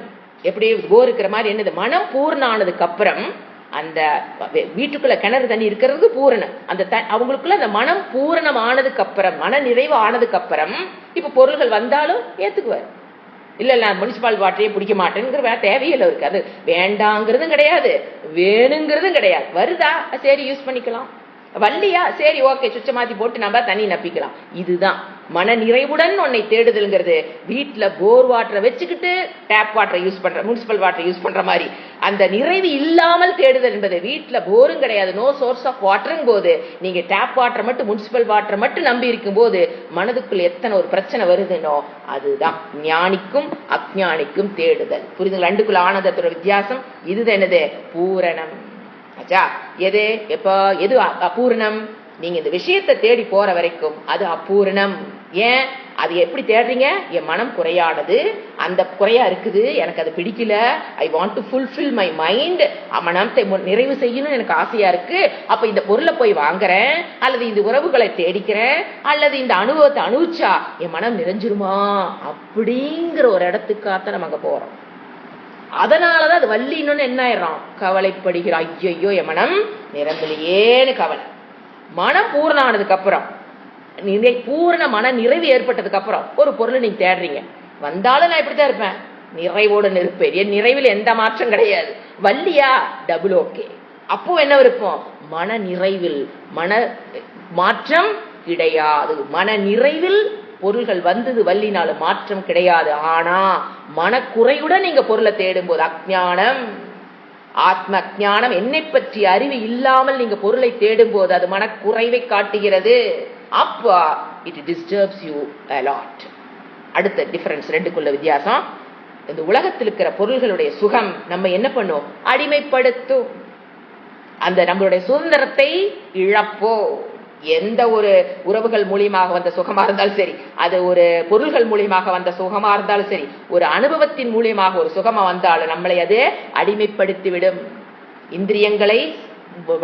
எப்படி போர் இருக்கிற மாதிரி என்னது, மனம் பூர்ணம் ஆனதுக்கு அப்புறம் அந்த வீட்டுக்குள்ள கிணறு தண்ணி இருக்கிறது பூரணம். அந்த அவங்களுக்குள்ள அந்த மனம் பூரணம் ஆனதுக்கு அப்புறம், மன நிறைவு ஆனதுக்கு அப்புறம் இப்ப பொருள்கள் வந்தாலும் ஏத்துக்குவார். இல்ல இல்ல முனிசிபால் வாட்டரையே பிடிக்க மாட்டேங்கிற தேவையில்லை இருக்கு, அது வேண்டாங்கிறதும் கிடையாது, வேணுங்கிறதும் கிடையாது. வருதா சரி யூஸ் பண்ணிக்கலாம், வள்ளியா சரி ஓகே சுவிட்ச மாத்தி போட்டு நம்ம தண்ணி நப்பிக்கலாம். இதுதான் மன நிறைவுடன் உன்னை தேடுதல்ங்கிறது. வீட்டுல போர் வாட்டரை வச்சுக்கிட்டு டேப் வாட்டரை யூஸ் பண்ற, முனிசிபல் வாட்டரை யூஸ் பண்ற மாதிரி அந்த நிறைவு இல்லாமல் தேடுதல் என்பது. வீட்டுல போரும் கிடையாது, நோ சோர்ஸ் ஆஃப் வாட்டருங்க போது நீங்க டேப் வாட்டரை மட்டும், முனிசிபல் வாட்டரை மட்டும் நம்பி இருக்கும் போது மனதுக்குள்ள எத்தனை ஒரு பிரச்சனை வருதுன்னோ அதுதான் ஞானிக்கும் அஞ்ஞானிக்கும் தேடுதல். புரிதுங்களா? ரெண்டுக்குள்ள ஆனந்தத்தோட வித்தியாசம். இதுதான் என்னது, பூரணம். எது எப்ப எது அபூர்ணம், நீங்க இந்த விஷயத்தை தேடி போற வரைக்கும் அது அபூர்ணம். ஏன் அது எப்படி தேடுறீங்க, என் மனம் குறையானது, அந்த குறையா இருக்குது, எனக்கு அது பிடிக்கல, I want to fulfil my mind, மனத்தை நிறைவு செய்யணும்னு எனக்கு ஆசையா இருக்கு, அப்ப இந்த பொருளை போய் வாங்குறேன், அல்லது இந்த உறவுகளை தேடிக்கிறேன், அல்லது இந்த அனுபவத்தை அனுபவிச்சா என் மனம் நிறைஞ்சிருமா, அப்படிங்கிற ஒரு இடத்துக்காக நம்ம அங்க போறோம். அதனாலதான் அது வள்ளின்னு என்ன ஆயிடும், கவலைப்படுகிறான், ஐயோ என் மனம் நிரம்பலையேன்னு கவலை. மனம் பூர்ணம் ஆனதுக்கு அப்புறம், பூரண மன நிறைவு ஏற்பட்டதுக்கு அப்புறம் ஒரு பொருளை நீங்க தேடுறீங்க, வந்தாலும் நான் இப்படித்தான் இருப்பேன், நிறைவோடு இருப்பேன், என் நிறைவில் எந்த மாற்றம் கிடையாது. வள்ளியா டபுள் ஓகே, அப்போ என்ன இருப்போம், மன நிறைவில் மன மாற்றம் கிடையாது. மன நிறைவில் பொருள்கள் வந்தது வள்ளினாலும் மாற்றம் கிடையாது. ஆனா மனக்குறையுடன் நீங்க பொருளை தேடும் போது அஞ்ஞானம், ஆத்ம அஞ்ஞானம், என்னை பற்றி அறிவு இல்லாமல் நீங்க பொருளை தேடும் போது அது மனக்குறைவை காட்டுகிறது. அப்ப it disturbs you a lot. அடுத்த டிஃபரன்ஸ், ரெண்டுக்குள்ள வித்தியாசம். இந்த உலகத்தில் இருக்கிற பொருள்களுடைய சுகம் நம்ம என்ன பண்ணும், அடிமைப்படுத்தும். அந்த நம்மளுடைய சுதந்திரத்தை இழப்போ. எந்த ஒரு உறவுகள் மூலியமாக வந்த சுகமா இருந்தாலும் சரி, அது ஒரு பொருள்கள் மூலியமாக வந்த சுகமா இருந்தாலும் சரி, ஒரு அனுபவத்தின் மூலியமாக ஒரு சுகமா வந்தாலும் நம்மளை அது அடிமைப்படுத்திவிடும், இந்திரியங்களை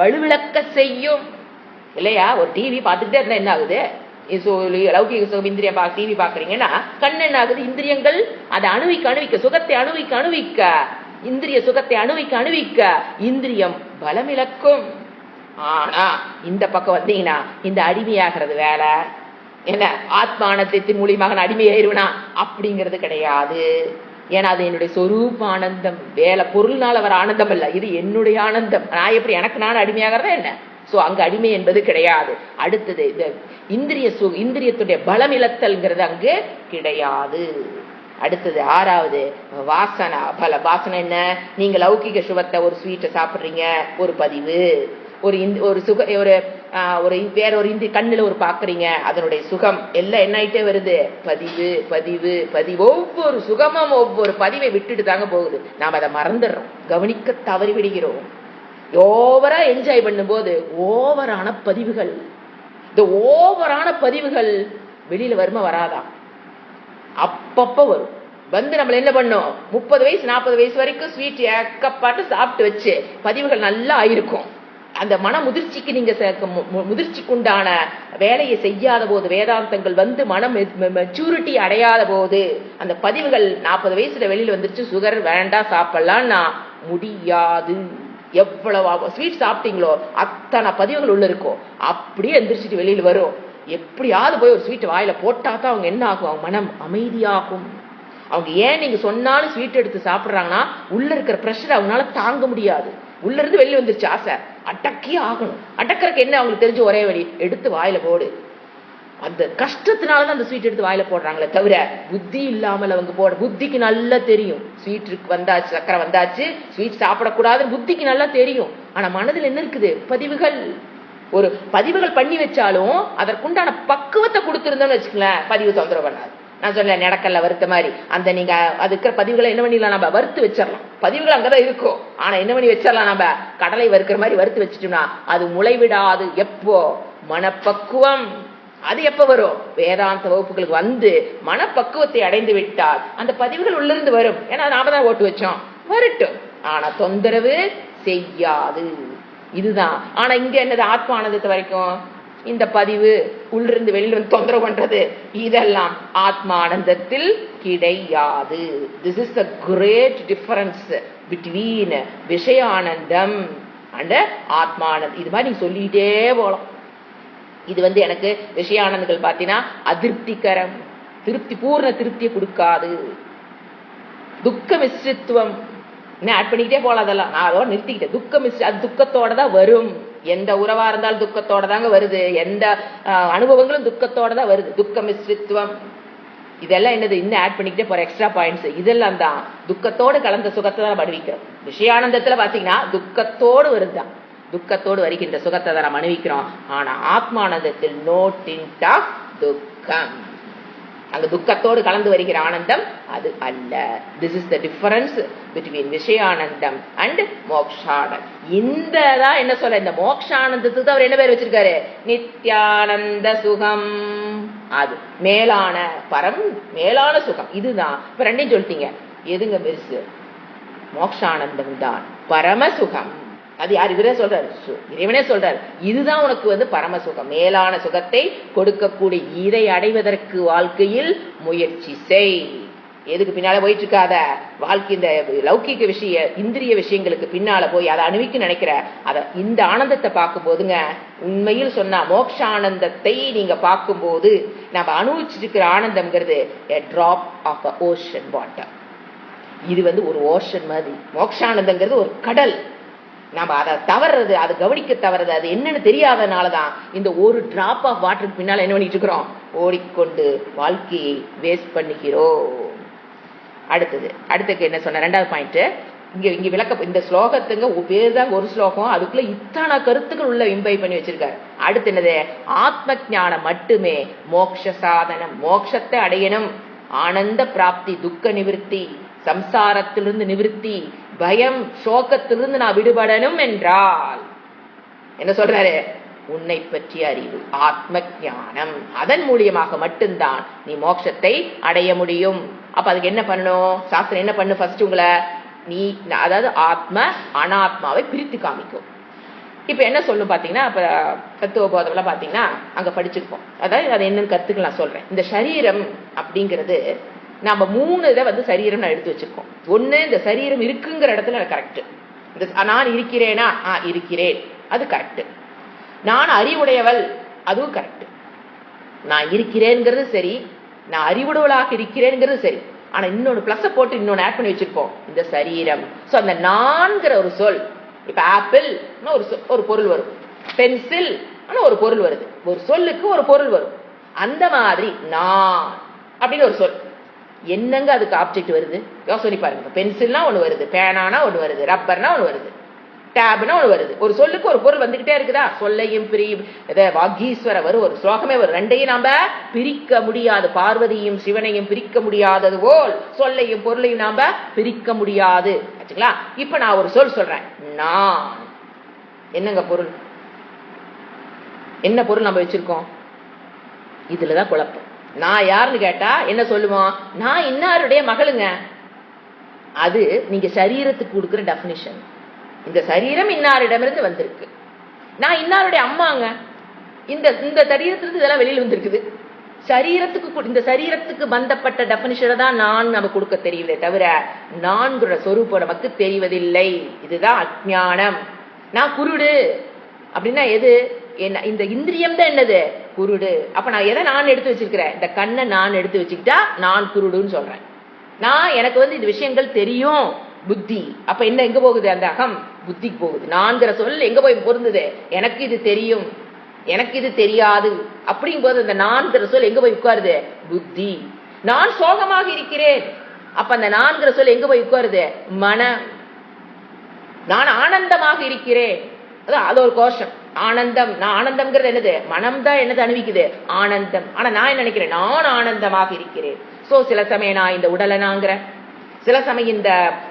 வலுவிழக்க செய்யும். இல்லையா? ஒரு டிவி பார்த்துக்கிட்டே இருந்தா என்ன ஆகுது, லௌகிக சுகம் இந்திரியம் டிவி பாக்குறீங்கன்னா கண் என்ன ஆகுது, இந்திரியங்கள் அதை அணுவிக்க சுகத்தை அணுவிக்க இந்திரிய சுகத்தை அணுவிக்க இந்திரியம் பலமிழக்கும். ஆனா இந்த பக்கம் வந்தீங்கன்னா இந்த அடிமையாகிறது வேலை என்ன, ஆத்மானந்தத்தின் மூலியமாக நான் அடிமையாயிருவனா அப்படிங்கிறது கிடையாது. ஏன்னா அது என்னுடைய சொரூப ஆனந்தம், வேலை பொருள்னால வர ஆனந்தம் இல்ல, இது என்னுடைய ஆனந்தம். நான் எப்படி எனக்கு நான் அடிமையாகிறதா என்ன? சோ அங்க அடிமை என்பது கிடையாது. அடுத்தது இந்த இந்திரியத்துடைய பலம் இழத்தல்ங்கிறது அங்கு கிடையாது. அடுத்தது ஆறாவது வாசனா பல. வாசனை என்ன, நீங்க லௌகிக சுகத்தை ஒரு ஸ்வீட்டை சாப்பிடுறீங்க, ஒரு பதிவு, ஒரு சுக ஒரு வேற ஒரு கண்ணுல ஒரு பாக்குறீங்க, அதனுடைய சுகம் எல்லாம் என்ன ஆயிட்டே வருது, பதிவு பதிவு பதிவு. ஒவ்வொரு சுகமும் ஒவ்வொரு பதிவை விட்டுட்டு தாங்க போகுது. நாம அதை மறந்துடுறோம், கவனிக்க தவறி விடுகிறோம். ஓவரா என்ஜாய் பண்ணும் போது ஓவரான பதிவுகள், இந்த ஓவரான பதிவுகள் வெளியில வருமா வராதா, அப்பப்ப வரும். வந்து நம்மள என்ன பண்ணும், 30 வயசு 40 வயசு வரைக்கும் ஸ்வீட் ஏக்கப்பாட்டு சாப்பிட்டு வச்சு பதிவுகள் நல்லா ஆயிருக்கும். அந்த மன முதிர்ச்சிக்கு நீங்க முதிர்ச்சிக்குண்டான வேலையை செய்யாத போது, வேதாந்தங்கள் வந்து மனம் மெச்சூரிட்டி அடையாத போது அந்த பதிவுகள் 40 வயசுல வெளியில வந்துருச்சு, சுகர் வேண்டாம் சாப்பிடலாம்னா முடியாது. எவ்வளவு ஸ்வீட் சாப்பிட்டீங்களோ அத்தனை பதிவுகள் உள்ள இருக்கும், அப்படியே எந்திரிச்சிட்டு வெளியில வரும். எப்படியாவது போய் ஒரு ஸ்வீட் வாயில போட்டா தான் அவங்க என்ன ஆகும், அவங்க மனம் அமைதியாகும். அவங்க ஏன் நீங்க சொன்னாலும் ஸ்வீட் எடுத்து சாப்பிடுறாங்கன்னா உள்ள இருக்கிற பிரஷர் அவங்களால தாங்க முடியாது. உள்ள இருந்து வெளியே வந்துருச்சு ஆசை, அடக்கியே ஆகணும். அடக்கிறதுக்கு என்ன அவங்களுக்கு தெரிஞ்ச ஒரே வழி, எடுத்து வாயில போடு. அந்த கஷ்டத்தினாலதான் அந்த ஸ்வீட் எடுத்து வாயில போடுறாங்களே தவிர புத்தி இல்லாமல் அவங்க போட. புத்திக்கு நல்லா தெரியும் ஸ்வீட் வந்தாச்சு, சக்கரை வந்தாச்சு, ஸ்வீட் சாப்பிடக்கூடாதுன்னு புத்திக்கு நல்லா தெரியும். ஆனா மனதில் என்ன இருக்குது, பதிவுகள். ஒரு பதிவுகள் பண்ணி வச்சாலும் அதற்குண்டான பக்குவத்தை கொடுத்திருந்தோம்னு வச்சுக்கலேன், பதிவு தொந்தரவு பண்ணாது. நான் சொல்ல நடக்கல வருத்த மாதிரி அந்த நீங்க அது இருக்கிற பதிவுகளை என்ன பண்ணிடலாம், நம்ம வறுத்து வச்சிடலாம். பதிவுகள் அங்கதான் இருக்கும், ஆனா என்ன பண்ணி வச்சிடலாம், நம்ம கடலை வறுக்கிற மாதிரி வறுத்து வச்சுட்டோம்னா அது முளைவிடாது. எப்போ மனப்பக்குவம், அது எப்ப வரும், வேதாந்த வகுப்புகளுக்கு வந்து மனப்பக்குவத்தை அடைந்து விட்டால் அந்த பதிவுகள் உள்ளிருந்து வரும். ஏன்னா நாம தான் ஓட்டு வச்சோம், வரட்டும், ஆனா தொந்தரவு செய்யாது. இதுதான். ஆனா இங்க என்னது, ஆத்மானந்தத்தை வரைக்கும் இந்த பதிவு உள்ளிருந்து வெளியில வந்து தொந்தரவு பண்றது, இதெல்லாம் ஆத்மானந்தத்தில் கிடையாது. This is the great difference between விஷயானந்தம் அண்ட் ஆத்மானந்தம். இது மாதிரி நீங்க சொல்லிட்டே போலாம். இது வந்து எனக்கு விஷயானந்தங்கள் பார்த்தீங்கன்னா அதிருப்திகரம், திருப்தி பூர்ண திருப்தியை கொடுக்காது. துக்க மிஸ்ரித்துவம் ஆட் பண்ணிக்கிட்டே போலாம். அதெல்லாம் நான் அதோட நிறுத்திக்கிட்டேன். துக்க மிஸ்ரி, அது துக்கத்தோட தான் வரும். எந்த உறவா இருந்தாலும் துக்கத்தோட தாங்க வருது, எந்த அனுபவங்களும் துக்கத்தோட தான் வருது. துக்க மிஸ்ரித்துவம் இதெல்லாம் என்னது, இன்னும் ஆட் பண்ணிக்கிட்டே போற எக்ஸ்ட்ரா பாயிண்ட்ஸ். இதெல்லாம் தான் துக்கத்தோடு கலந்த சுகத்தை தான் அனுபவிக்கிறோம். விஷயானந்தத்துல பாத்தீங்கன்னா துக்கத்தோடு வருதுதான், துக்கத்தோடு வருகின்ற சுகத்தை தான் நம்ம அனுபவிக்கிறோம். ஆனா ஆத்மானந்தத்தில் நோ டிண்ட் ஆஃப் துக்கம், அங்க துக்கத்தோடு கலந்து வருகிற ஆனந்தம் அது அல்ல. This is the difference between விஷயானந்தம் அண்ட் மோக்ஷானந்தம். இந்த தான் என்ன சொல்ல, இந்த மோக்ஷானந்தத்துக்கு அவர் என்ன பேர் வச்சிருக்காரு, நித்யானந்த சுகம். அது மேலான பரம், மேலான சுகம். இதுதான். இப்ப ரெண்டையும் சொல்லிட்டீங்க, எதுங்க பெருசு, மோக்ஷானந்தம் தான் பரமசுகம். அது யார், இவரே சொல்றாரு, இறைவனே சொல்றாரு, இதுதான் உனக்கு வந்து பரமசுகம், மேலான சுகத்தை கொடுக்கக்கூடிய. இதை அடைவதற்கு வாழ்க்கையில் முயற்சி செய். எதுக்கு பின்னால போயிட்டு இருக்காத, வாழ்க்கை இந்த லௌகிக விஷய இந்திரிய விஷயங்களுக்கு பின்னால போய் அதை அனுபவிக்க நினைக்கிற, அத இந்த ஆனந்தத்தை பார்க்கும் போதுங்க, உண்மையில் சொன்னா மோக்ஷானந்தத்தை நீங்க பார்க்கும்போது நம்ம அனுபவிச்சுட்டு இருக்கிற ஆனந்தம்ங்கிறது a drop of a ocean water. இது வந்து ஒரு ஓஷன் மாதிரி. மோக்ஷானந்தங்கிறது ஒரு கடல். நம்ம அதை தவறது, அதை கவனிக்க தவறது, அது என்னன்னு தெரியாதனாலதான் இந்த ஒரு டிராப் ஆஃப் வாட்டருக்கு பின்னால என்ன பண்ணிட்டு இருக்கிறோம், ஓடிக்கொண்டு வாழ்க்கையை வேஸ்ட் பண்ணுகிறோம். அடுத்துக்கு என்ன சொன்ன, ரெண்டாவது பாயிண்ட் இங்க விளக்க, இந்த ஸ்லோகத்துங்க பேர் தான் ஒரு ஸ்லோகம், அதுக்குள்ள இத்தனை கருத்துக்கள் உள்ள இம்பை பண்ணி வச்சிருக்காரு. அடுத்து என்னது, ஆத்ம ஞானம் மட்டுமே மோக்ஷ சாதனம், மோட்சத்தை அடையணும். ஆனந்த பிராப்தி, துக்க நிவிருத்தி, சம்சாரத்திலிருந்து நிவிருத்தி, பயம் சோகத்திலிருந்து நான் விடுபடணும் என்றால் என்ன சொல்றாரு, உன்னை பற்றிய அறிவு, ஆத்ம ஞானம், அதன் மூலியமாக மட்டும்தான் நீ மோட்சத்தை அடைய முடியும். அப்ப அதுக்கு என்ன பண்ணணும், சாஸ்திரம் என்ன பண்ணு, ஃபர்ஸ்ட் உங்களை நீ அதாவது ஆத்ம அனாத்மாவை பிரித்து காமிக்கும். இப்ப என்ன சொல்லும் பாத்தீங்கன்னா, இப்ப தத்துவ போதம்லாம் பாத்தீங்கன்னா அங்க படிச்சிருப்போம். அதாவது அது என்னன்னு கருத்துக்கள் நான் சொல்றேன். இந்த சரீரம் அப்படிங்கிறது நம்ம 3 இதை வந்து சரீரம் நான் எடுத்து வச்சிருக்கோம். ஒண்ணு, இந்த சரீரம் இருக்குங்கிற இடத்துல கரெக்ட், நான் இருக்கிறேனா, இருக்கிறேன், அது கரெக்ட். நான் அறிவுடையவள், அதுவும் கரெக்ட். நான் இருக்கிறேங்கிறது சரி, நான் அறிவுடையவளாக இருக்கிறேங்கிறது சரி. ஆனா இன்னொன்னு பிளஸ் போட்டு இன்னொன்னு ஆட் பண்ணி வச்சிருப்போம், இந்த சரீரம். சோ அந்த நான்கிற ஒரு சொல், இப்ப ஆப்பிள் ஒரு பொருள் வரும், பென்சில் ஒரு பொருள் வருது, ஒரு சொல்லுக்கு ஒரு பொருள் வரும். அந்த மாதிரி நான் அப்படின்னு ஒரு சொல், என்னங்க அதுக்கு ஆப்ஜெக்ட் வருது யோசனை பாருங்க. பென்சில்னா ஒண்ணு வருது, பேனானா ஒண்ணு வருது, ரப்பர்னா ஒண்ணு வருது, டேப்னா ஒண்ணு வருது. ஒரு சொல்லுக்கு ஒரு பொருள் வந்துகிட்டே இருக்குதா. சொல்லையும் வாகீஸ்வர வரும், ஒரு ஸ்லோகமே வரும். ரெண்டையும் நாம பிரிக்க முடியாது, பார்வதியும் சிவனையும் பிரிக்க முடியாதது போல் சொல்லையும் பொருளையும் நாம பிரிக்க முடியாது. ஆச்சுங்களா? இப்ப நான் ஒரு சொல் சொல்றேன், நான். என்னங்க பொருள், என்ன பொருள் நம்ம வச்சிருக்கோம், இதுலதான் குழப்பம். நான் யாருன்னு கேட்டா என்ன சொல்லுவோம், நான் இன்னாருடைய மகளுங்க. அது நீங்க சரீரத்துக்கு கொடுக்கிற டெபினிஷன். இந்த சரீரம் இன்னாரிடமிருந்து வந்திருக்கு, நான் இன்னாருடைய அம்மாங்க. இந்த சரீரத்திலிருந்து இதெல்லாம் வெளியில் வந்திருக்குது. சரீரத்துக்கு, இந்த சரீரத்துக்கு பந்தப்பட்ட டெபினிஷனை தான் நான் நம்ம கொடுக்க தெரியல தவிர நான்குற சொரூபம் நமக்கு தெரிவதில்லை. இதுதான் அஜ்ஞானம். நான் குருடு அப்படின்னா எது, என்ன, இந்த இந்திரியம் தான் என்னது, குருடு. அப்ப நான் எதை நான் எடுத்து வச்சிருக்கிறேன், இந்த கண்ணை நான் எடுத்து வச்சுக்கிட்டா நான் குருடுன்னு சொல்றேன். நான் எனக்கு வந்து இந்த விஷயங்கள் தெரியும், புத்தி. அப்ப என்ன எங்க போகுது, அந்த அகம் புத்திக்கு போகுது. நான்கிற சொல் எங்க போய் பொருந்தது, எனக்கு இது தெரியும், எனக்கு இது தெரியாது அப்படிங்கும் போது அந்த நான்கிற சொல் எங்க போய் உட்காருது, புத்தி. நான் சோகமாக இருக்கிறேன், அப்ப அந்த நான்கிற சொல் எங்க போய் உட்காருது, மனம். நான் ஆனந்தமாக இருக்கிறேன், அது ஒரு கோஷம். ஆனந்தம். நான் ஆனந்தம்ங்கிறது என்னது? மனம் தான் என்னது அனுபவிக்குது? ஆனந்தம். ஆனா நான் என்ன நினைக்கிறேன்? நான் ஆனந்தமாக இருக்கிறேன். சோ சில சமயம் நான் இந்த உடலை நாங்கிறேன், சில சமயம் இந்த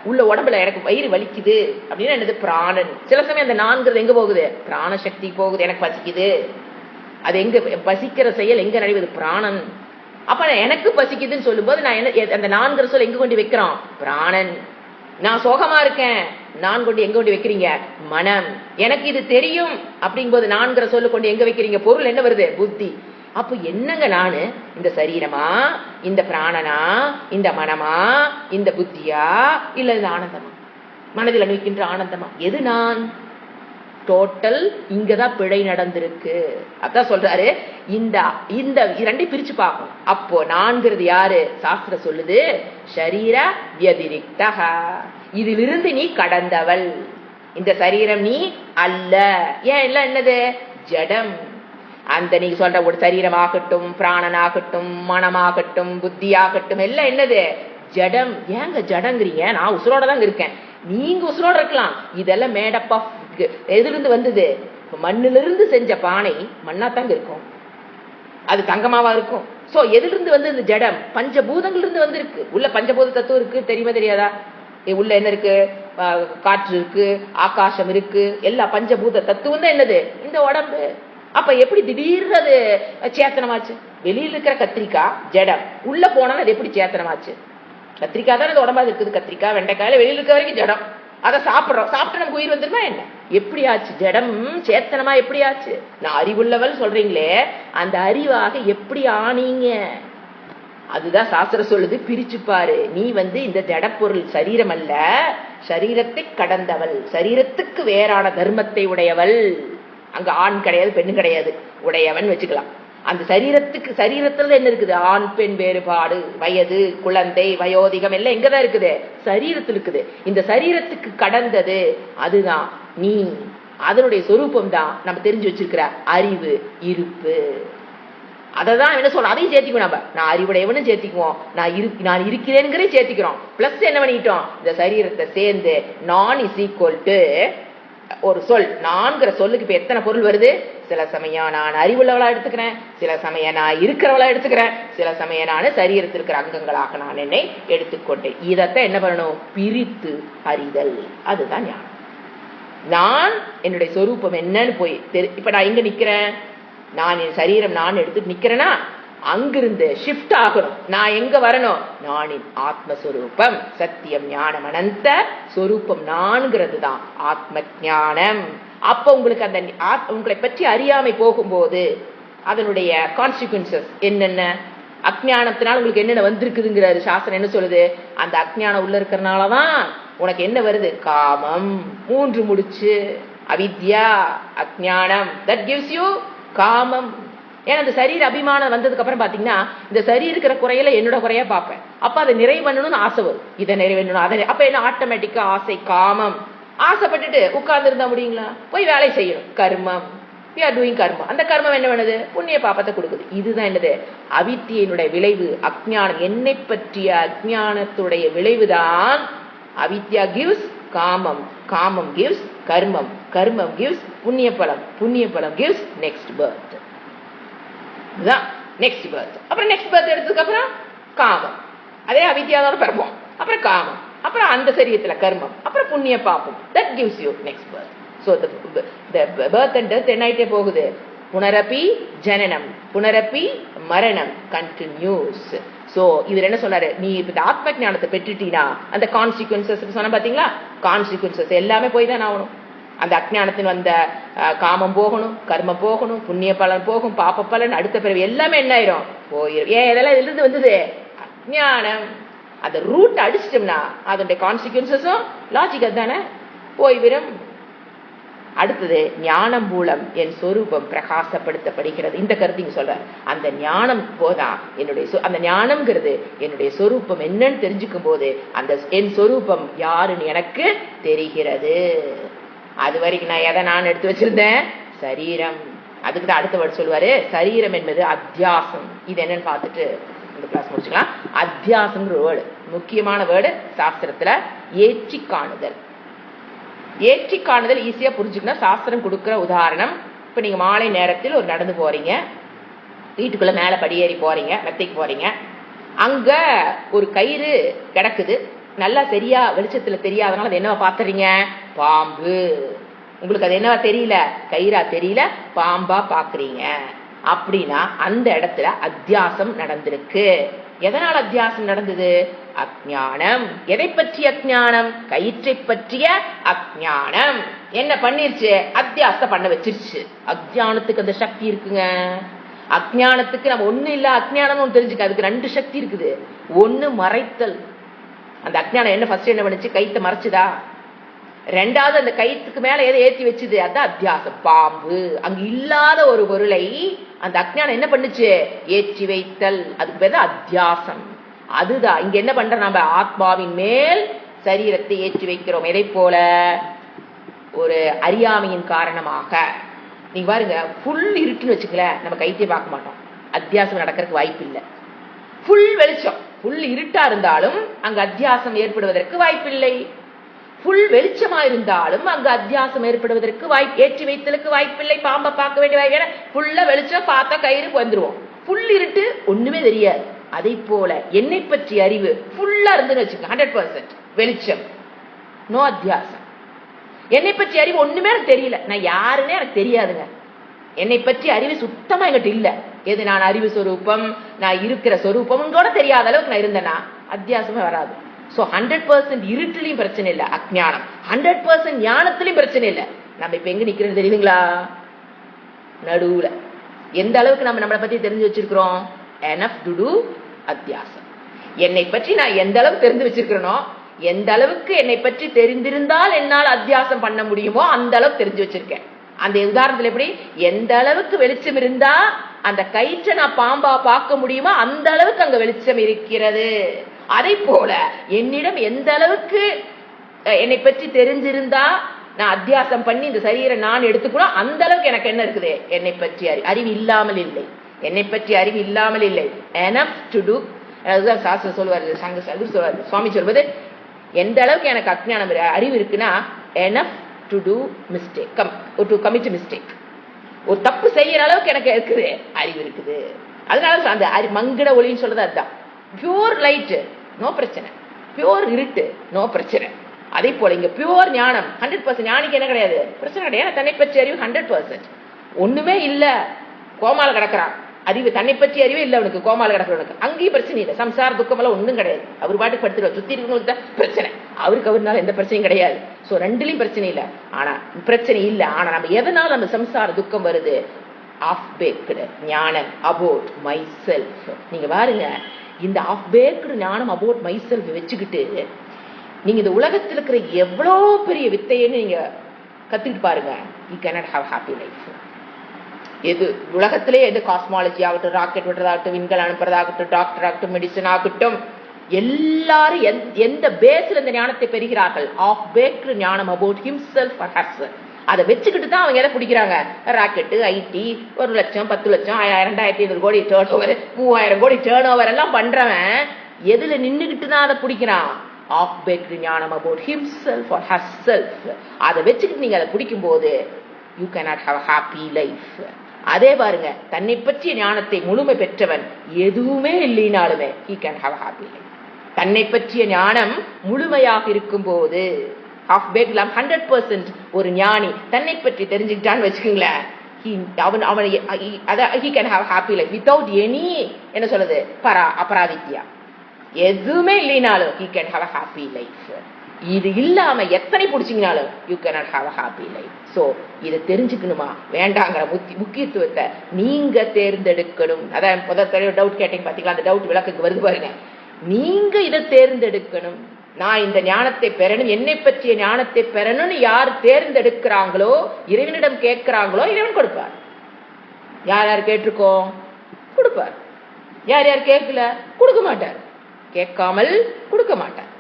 உள்ள உடம்புல எனக்கு வயிறு வலிக்குது அப்படின்னா என்னது? பிராணன். சில சமயம் அந்த நான்கிறது எங்க போகுது? பிராணசக்தி போகுது. எனக்கு பசிக்குது, அது எங்க பசிக்கிற செயல் எங்க நடைபெறுது? பிராணன். அப்ப எனக்கு பசிக்குதுன்னு சொல்லும்போது நான் என்ன, அந்த நான்கிற சொல் எங்க கொண்டு வைக்கிறோம்? பிராணன். நான் சோகமா இருக்கேன், நான் கொண்டு எங்க கொண்டு வைக்கிறீங்க? மனம். எனக்கு இது தெரியும் அப்படிங்கும்போது நான்கிற சொல்லு கொண்டு எங்க வைக்கிறீங்க? பொருள் என்ன வருது? புத்தி. அப்ப என்னங்க நானு? இந்த சரீரமா, இந்த பிராணனா, இந்த மனமா, இந்த புத்தியா, இல்ல இந்த ஆனந்தமா, மனதில் அனுபவிக்கின்ற ஆனந்தமா? எது நான்? டோட்டல் இங்கதான் பிழை நடந்திருக்கு. அதான் சொல்றாரு, இந்த இந்த இரண்டையும் பிரிச்சு பார்க்கணும். அப்போ நான்கிறது யாரு? சாஸ்திரம் சொல்லுது ஷரீர வியதிரிக்தஹ, இதிலிருந்து நீ கடந்தவள். இந்த சரீரம் நீ அல்ல. ஏன் இல்ல? என்னது? ஜடம். அந்த நீங்க சொல்ற ஒரு சரீரமாகட்டும், பிராணனாகட்டும், மனமாகட்டும், புத்தியாகட்டும், எல்லாம் என்னது? ஜடம். ஏங்க ஜடங்கிறீங்க? நான் உசுரோட தாங்க இருக்கேன். நீங்க உசுரோட இருக்கலாம். இதெல்லாம் மேடப் ஆஃப், எதிலிருந்து வந்தது? மண்ணிலிருந்து செஞ்ச பானை மண்ணாத்தாங்க இருக்கும், அது தங்கமாவா இருக்கும். சோ எதிலிருந்து வந்து இந்த ஜடம்? பஞ்சபூதங்களிலிருந்து வந்திருக்கு. உள்ள பஞ்சபூத தத்துவம் இருக்கு, தெரியுமா தெரியாதா? உள்ள என்ன இருக்கு? காற்று இருக்கு, ஆகாசம் இருக்கு, எல்லா பஞ்சபூத தத்துவம் தான் என்னது? இந்த உடம்பு. அப்ப எப்படி திடீர்னு அது சேத்தனமாச்சு? வெளியில இருக்கிற கத்திரிக்காய் ஜடம், உள்ள போனாலும் அது எப்படி சேத்தனமாச்சு? கத்திரிக்காய் தான் அது உடம்பா இருக்குது. கத்திரிக்காய் வெண்டைக்காயில வெளியில இருக்க வரைக்கும் ஜடம். அதை சாப்பிடுறோம், சாப்பிட்டு நமக்கு உயிர் வந்துருமா என்ன? எப்படி ஆச்சு? ஜடம் சேத்தனமா எப்படி ஆச்சு? நான் அறிவுள்ளவள் சொல்றீங்களே, அந்த அறிவாக எப்படி ஆனீங்க? அதுதான் சாஸ்திரம் சொல்லுது, பிரிச்சு பாரு. நீ வந்து இந்த ஜடப்பொருள் சரீரம் அல்ல, சரீரத்தை கடந்தவள், சரீரத்துக்கு வேறான தர்மத்தை உடையவள். அங்க ஆண் கிடையாது, பெண்ணு கிடையாது, உடையவன் வச்சுக்கலாம். அந்த சரீரத்துக்கு, சரீரத்துல என்ன இருக்குது? ஆண் பெண் வேறுபாடு, வயது, குழந்தை, வயோதிகம் எல்லாம் எங்கதான் இருக்குது? சரீரத்தில் இருக்குது. இந்த சரீரத்துக்கு கடந்தது அதுதான் நீ. அதனுடைய சொரூபம் தான் நம்ம தெரிஞ்சு வச்சிருக்கிற அறிவு, இருப்பு. அததான் என்ன சொல்ற, அதையும் சேர்த்திக்குவோம். நம்ம நான் அறிவுடையவனு சேர்த்திக்குவோம், நான் இருக்கிறேங்கிற சேர்த்திக்கிறோம். பிளஸ் என்ன பண்ணிட்டோம்? இந்த சரீரத்தை சேர்ந்து நான் இஸ் ஈக்குவல் டு ஒரு சொல். நான்கிற சொல்லுக்கு இப்ப எத்தனை பொருள் வருது? சில சமயம் நான் அறிவுள்ளவளா எடுத்துக்கிறேன், சில சமயம் நான் இருக்கிறவளா எடுத்துக்கிறேன், சில சமயம் நான் சரீரத்தில் இருக்கிற அங்கங்களாக நான் என்னை எடுத்துக்கொண்டேன். இதத்தான் என்ன பண்ணணும்? பிரித்து அறிதல். அதுதான் ஞானம். நான் என்னுடைய சொரூபம் என்னன்னு போய் இப்ப நான் எங்க நிக்கிறேன்? நான் என் சரீரம் நான் எடுத்து நிக்கிறேன்னா அங்கிருந்து ஷிஃப்ட் ஆகணும். நான் எங்க வரணும்? நானின் ஆத்மஸ்வரூபம், சத்தியம், ஞானம், அனந்த சொரூபம் நான்கிறது தான் ஆத்ம ஞானம். அப்ப உங்களுக்கு அந்த உங்களை பற்றி அறியாமை போகும்போது அதனுடைய கான்சிக்வன்சஸ் என்னென்ன? அஜ்ஞானத்தினால உங்களுக்கு என்னென்ன வந்திருக்குதுங்கிறாரு சாஸ்திரம். என்ன சொல்லுது? அந்த அஜ்ஞானம் உள்ள இருக்கிறனாலதான் உனக்கு என்ன வருது? காமம். 3 முடிச்சு அவித்யா, அஜ்ஞானம், தட் கிவ்ஸ் யூ காமம். ஏன்னா அந்த சரீர அபிமானம் வந்ததுக்கு அப்புறம் பாத்தீங்கன்னா இந்த சரீர இருக்கிற குறையில என்னோட குறையா பார்ப்பேன். அப்ப அதை நிறைவு பண்ணணும்னு ஆசை வரும், இதை நிறைவேறணும், அதை. அப்ப என்ன? ஆட்டோமேட்டிக்கா ஆசை, காமம். ஆசைப்பட்டுட்டு உட்கார்ந்து இருந்தா முடியுங்களா? போய் வேலை செய்யணும். கர்மம், we are doing கர்மம். அந்த கர்மம் என்ன பண்ணுது? புண்ணிய பாபத்தை கொடுக்குது. இதுதான் என்னது? அவித்தியினுடைய விளைவு, அஜ்ஞானம். என்னை பற்றிய அஜ்ஞானத்துடைய விளைவுதான் அவித்யா கிவ்ஸ் காமம், காமம் கிவ்ஸ் கர்மம், கர்மம் கிவ்ஸ் புண்ணிய பலம், புண்ணிய பலம் கிவ்ஸ் நெக்ஸ்ட் பர்த். இதுதான் நெக்ஸ்ட் பர்த். அப்புறம் நெக்ஸ்ட் பர்த் எடுத்ததுக்கு அப்புறம் காமம், அதே அவித்யாவோட பிறப்போம். அப்புறம் காமம், அப்புறம் அந்த சரீரத்துல கர்மம், அப்புறம் புண்ணிய பாப்பம். That gives you next birth. So the birth and death என்ன ஆயிட்டே போகுது? புனரப்பி ஜனனம், புனரப்பி மரணம், கண்டினியூஸ். சோ இவர் என்ன சொன்னாரு? நீ இப்ப ஆத்ம ஞானத்தை பெற்றுட்டீனா அந்த கான்சிக்வன்சஸ் சொன்ன பாத்தீங்களா? கான்சிக்வன்சஸ் எல்லாமே போய் தான் ஆகணும். அந்த அஜ்ஞானத்தின் வந்த காமம் போகணும், கர்மம் போகணும், புண்ணிய பலன் போகும், பாப்ப பலன், அடுத்த பிறகு எல்லாமே என்ன ஆயிரும்? போயிடும். ஏன் இதெல்லாம் இதுல இருந்து வந்தது? அஜ்ஞானம். அந்த ரூட் அடிச்சிட்டோம்னா அதனுடைய கான்சிக்வன்சஸும் லாஜிக்கல் தானே, போய்விடும். அடுத்தது ஞானம் மூலம் என் சொரூபம் பிரகாசப்படுத்தப்படுகிறது. இந்த கருத்து சொல்ற அந்த ஞானம் போதா என்னுடைய அந்த ஞானம்ங்கிறது என்னுடைய சொரூபம் என்னன்னு தெரிஞ்சுக்கும் போது அந்த என் சொரூபம் யாருன்னு எனக்கு தெரிகிறது. அது வரைக்கும் நான் எதை நான் எடுத்து வச்சிருந்தேன்? சரீரம். அதுக்கு தான் அடுத்த வேர்டு சொல்லுவாரு, சரீரம் என்பது அத்தியாசம். இது என்னன்னு பார்த்துட்டு இந்த கிளாஸ் முடிச்சுக்கலாம். அத்தியாசம்ங்கிற வேர்டு முக்கியமான வேர்டு சாஸ்திரத்துல. ஏற்றி காணுதல். ஏற்றி காணுதல் ஈஸியா புரிஞ்சுக்கணும். சாஸ்திரம் கொடுக்கிற உதாரணம் இப்ப நீங்க மாலை நேரத்தில் ஒரு நடந்து போறீங்க, வீட்டுக்குள்ள மேல படியேறி போறீங்க, மெத்தைக்கு போறீங்க, அங்க ஒரு கயிறு கிடக்குது, நல்லா சரியா வெளிச்சத்துல தெரியாதனால அது என்னவா பாத்துறீங்க? பாம்பு. உங்களுக்கு அது என்னவா தெரியல? கயிறா தெரியல, பாம்பா பாக்குறீங்க. அப்படின்னா அந்த இடத்துல அத்தியாசம் நடந்திருக்கு. எதனால் அத்தியாசம் நடந்தது? அஜ்ஞானம். எதை பற்றிய அஜ்ஞானம்? கயிற்றை பற்றிய அஜ்ஞானம். என்ன பண்ணிருச்சு? அத்தியாசம் பண்ண வச்சிருச்சு. அஜ்ஞானத்துக்கு அந்த சக்தி இருக்குங்க. அஜ்ஞானத்துக்கு நம்ம ஒண்ணு இல்ல, அஜ்ஞானம் தெரிஞ்சுக்க, அதுக்கு 2 சக்தி இருக்குது. ஒண்ணு மறைத்தல். அந்த அஜ்ஞானம் என்ன ஃபர்ஸ்ட் என்ன பண்ணுச்சு? கயித்தை மறைச்சுதா? 2வது அந்த கயிற்றுக்கு மேல எதை ஏற்றி வச்சுது? அதான் அத்தியாசம். பாம்பு. அங்க இல்லாத ஒரு பொருளை அந்த அஜ்ஞானம் என்ன பண்ணுச்சு? ஏற்றி வைத்தல். அதுக்கு பேர் அத்தியாசம். அதுதான் இங்க என்ன பண்ற? நம்ம ஆத்மாவின் மேல் சரீரத்தை ஏற்றி வைக்கிறோம். எதை போல? ஒரு அறியாமையின் காரணமாக. நீங்க பாருங்க, ஃபுல் இருட்டுன்னு வச்சுக்கல, நம்ம கைத்தையே பார்க்க மாட்டோம். அத்தியாசம் நடக்கிறதுக்கு வாய்ப்பு இல்லை. ஃபுல் வெளிச்சம், ஃபுல் இருட்டா இருந்தாலும் அங்க அத்தியாசம் ஏற்படுவதற்கு வாய்ப்பில்லை. ஃபுல் வெளிச்சமா இருந்தாலும் அங்கு அத்தியாசம் ஏற்படுவதற்கு ஏற்றி வைத்தலுக்கு வாய்ப்பில்லை. பாம்பை பார்க்க வேண்டிய வாய்ப்பு. ஃபுல்லா வெளிச்சம் பார்த்தா கயிறு வந்துருவோம். ஃபுல் இருட்டு ஒண்ணுமே தெரியாது. அதை போல என்னை பற்றி அறிவு ஃபுல்லா இருந்துன்னு வச்சுக்க, 100% வெளிச்சம், நோ அத்தியாசம். என்னை பற்றி அறிவு ஒண்ணுமே எனக்கு தெரியல, நான் யாருன்னே எனக்கு தெரியாதுங்க. என்னை பற்றி அறிவு சுத்தமா என்கிட்ட இல்ல. எது நான் அறிவு சொரூபம், நான் இருக்கிற சொரூபம் கூட தெரியாத அளவுக்கு நான் இருந்தேன்னா அத்தியாசமே வராது. சோ 100% இருட்டிலையும் பிரச்சனை இல்லை அஜ்ஞானம், 100% ஞானத்திலையும் பிரச்சனை இல்லை. நம்ம இப்ப எங்க நிக்கிறோம் தெரியுதுங்களா? நடுவுல. எந்த அளவுக்கு நம்ம நம்மளை பத்தி தெரிஞ்சு வச்சிருக்கிறோம்? enough to do அத்தியாசம். என்னை பற்றி நான் எந்த அளவுக்கு தெரிந்து வச்சிருக்கிறேனோ, எந்த அளவுக்கு என்னை பற்றி தெரிந்திருந்தால் என்னால் அத்தியாசம் பண்ண முடியுமோ அந்த அளவுக்கு தெரிஞ்சு வச்சிருக்கேன். அந்த உதாரணத்துல எப்படி? எந்த அளவுக்கு வெளிச்சம் இருந்தா அந்த கயிற்றை நான் பாம்பா பார்க்க முடியுமோ அந்த அளவுக்கு அங்க வெளிச்சம் இருக்கிறது. அதை போல என்னிடம் எந்த அளவுக்கு என்னை பற்றி தெரிஞ்சிருந்தா நான் அத்தியாசம் பண்ணி இந்த சரீரம் நான் எடுத்துக்கணும், அந்த அளவுக்கு எனக்கு என்ன இருக்குது? என்னை பற்றி அறிவு இல்லாமல் இல்லை. என்னை பற்றி அறிவு இல்லாமல் இல்லை. enough to do. அதுதான் சாஸ்திரம் சொல்லுவாரு, சொல்லுவாரு, சுவாமி சொல்வது, எந்த அளவுக்கு எனக்கு அஜ்ஞானம் அறிவு இருக்குன்னா enough to do mistake, to commit mistake. ஒரு தப்பு செய்யற அளவுக்கு எனக்கு இருக்குது, அறிவு இருக்குது. அதனால அந்த மங்கிட ஒளின்னு சொல்றது அதுதான். பியூர் லைட் நோ பிரச்சனை, பியூர் இருட்டு நோ பிரச்சனை. அதே போல இங்க பியூர் ஞானம் 100%. ஞானிக்கு என்ன கிடையாது? பிரச்சனை கிடையாது. தன்னை பற்றி அறிவு 100%. ஒண்ணுமே இல்ல, கோமால கிடக்குறான். அறிவு தன்னை பற்றி அறிவே இல்லை அவனுக்கு, கோமால கிடக்குறவனுக்கு. அங்கேயும் பிரச்சனை இல்லை, சம்சார துக்கம் எல்லாம் ஒண்ணும் கிடையாது. அவர் பாட்டுக்கு படுத்துருவார். சுத்தி இருக்கவங்களுக்கு தான் பிரச்சனை, அவருக்கு அவருனால எந்த பிரச்சனையும் கிடையாது. சோ 2லயும் பிரச்சனை இல்லை. ஆனா பிரச்சனை இல்லை. ஆனா நம்ம எதனால நம்ம சம்சார துக்கம் வருது? ஆஃப் பேக்டு ஞானம் அபவுட் மை செல்ஃப். நீங்க பாருங்க, இந்த ஆஃப் பேக்டு ஞானம் அபவுட் மை செல்ஃப் வச்சுக்கிட்டு நீங்க இந்த உலகத்தில் இருக்கிற எவ்வளவு பெரிய வித்தைன்னு நீங்க கத்துக்கிட்டு பாருங்க, you cannot have happy life. எது உலகத்திலே எது காஸ்மாலஜி ஆகட்டும், ராக்கெட் விடுறதாகட்டும், விண்கல் அனுப்புறதாகட்டும், டாக்டர் ஆகட்டும், மெடிசன் ஆகட்டும், எல்லாரும் எந்த பேஸ்ல இந்த ஞானத்தை பெறுகிறார்கள்? ஆஃப் பேக்டு ஞானம் அபவுட் ஹிம்செல்ஃப் அண்ட் ஹர்செல்ஃப். அதை வச்சுக்கிட்டு தான் அவங்க எதை பிடிக்கிறாங்க? ராக்கெட்டு, ஐடி, 1 லட்சம் 10 லட்சம் 2500 கோடி டேர்ன் ஓவர், 3000 கோடி டேர்ன் ஓவர் எல்லாம் பண்றவன் எதுல நின்றுகிட்டு தான் அதை பிடிக்கிறான்? ஆஃப் பேக்டு ஞானம் அபவுட் ஹிம்செல்ஃப் ஆர் ஹர்செல்ஃப். அதை வச்சுக்கிட்டு நீங்க அதை பிடிக்கும் போது you cannot have happy life. அதே பாருங்க, தன்னை பற்றிய ஞானத்தை முழுமை பெற்றவன் எதுவுமே இல்லைனாலுமே he can have a happy life. தன்னை பற்றிய ஞானம் முழுமையாக இருக்கும் போது half baked 100% ஒரு ஞானி தன்னை பற்றி தெரிஞ்சுக்கிட்டான்னு வச்சுக்கோங்களேன், he can have a happy life without any என்ன சொல்றது அபராதித்யா. எதுவுமே இல்லைனாலும் he can have a happy life. இது இல்லாம எத்தனை பிடிச்சிங்கனாலும் you cannot have a happy life. So இதை தெரிஞ்சுக்கணுமா வேண்டாங்கிற முக்கியத்துவத்தை நீங்க தேர்ந்தெடுக்கணும். அதான் முதல் டவுட் கேட்டீங்க பாத்தீங்களா, அந்த டவுட் விளக்குக்கு வருது பாருங்க. நீங்க இதை தேர்ந்தெடுக்கணும். நான் இந்த ஞானத்தை பெறணும், என்னை பற்றிய ஞானத்தை பெறணும்னு யார் தேர்ந்தெடுக்கிறாங்களோ, இறைவனிடம் கேட்கிறாங்களோ, இறைவன் கொடுப்பார். யார் யார் கேட்டிருக்கோம் கொடுப்பார், யார் யார் கேட்கல கொடுக்க மாட்டார். கேட்காமல் கொடுக்க மாட்டார்,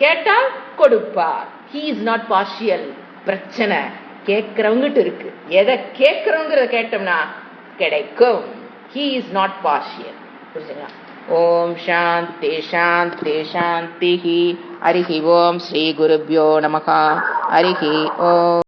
கேட்டால் கொடுப்பார். he is not partial. பிரச்சனை கேட்கிறவங்கிட்ட இருக்கு. எதை கேட்கிறவங்க கேட்டோம்னா கிடைக்கும். he is not partial. புரிஞ்சுங்களா? ஓம் சாந்தி சாந்தி சாந்தி. ஹரிஹி ஓம் ஸ்ரீ குருப்யோ நமஹ. ஹரிஹி ஓம்.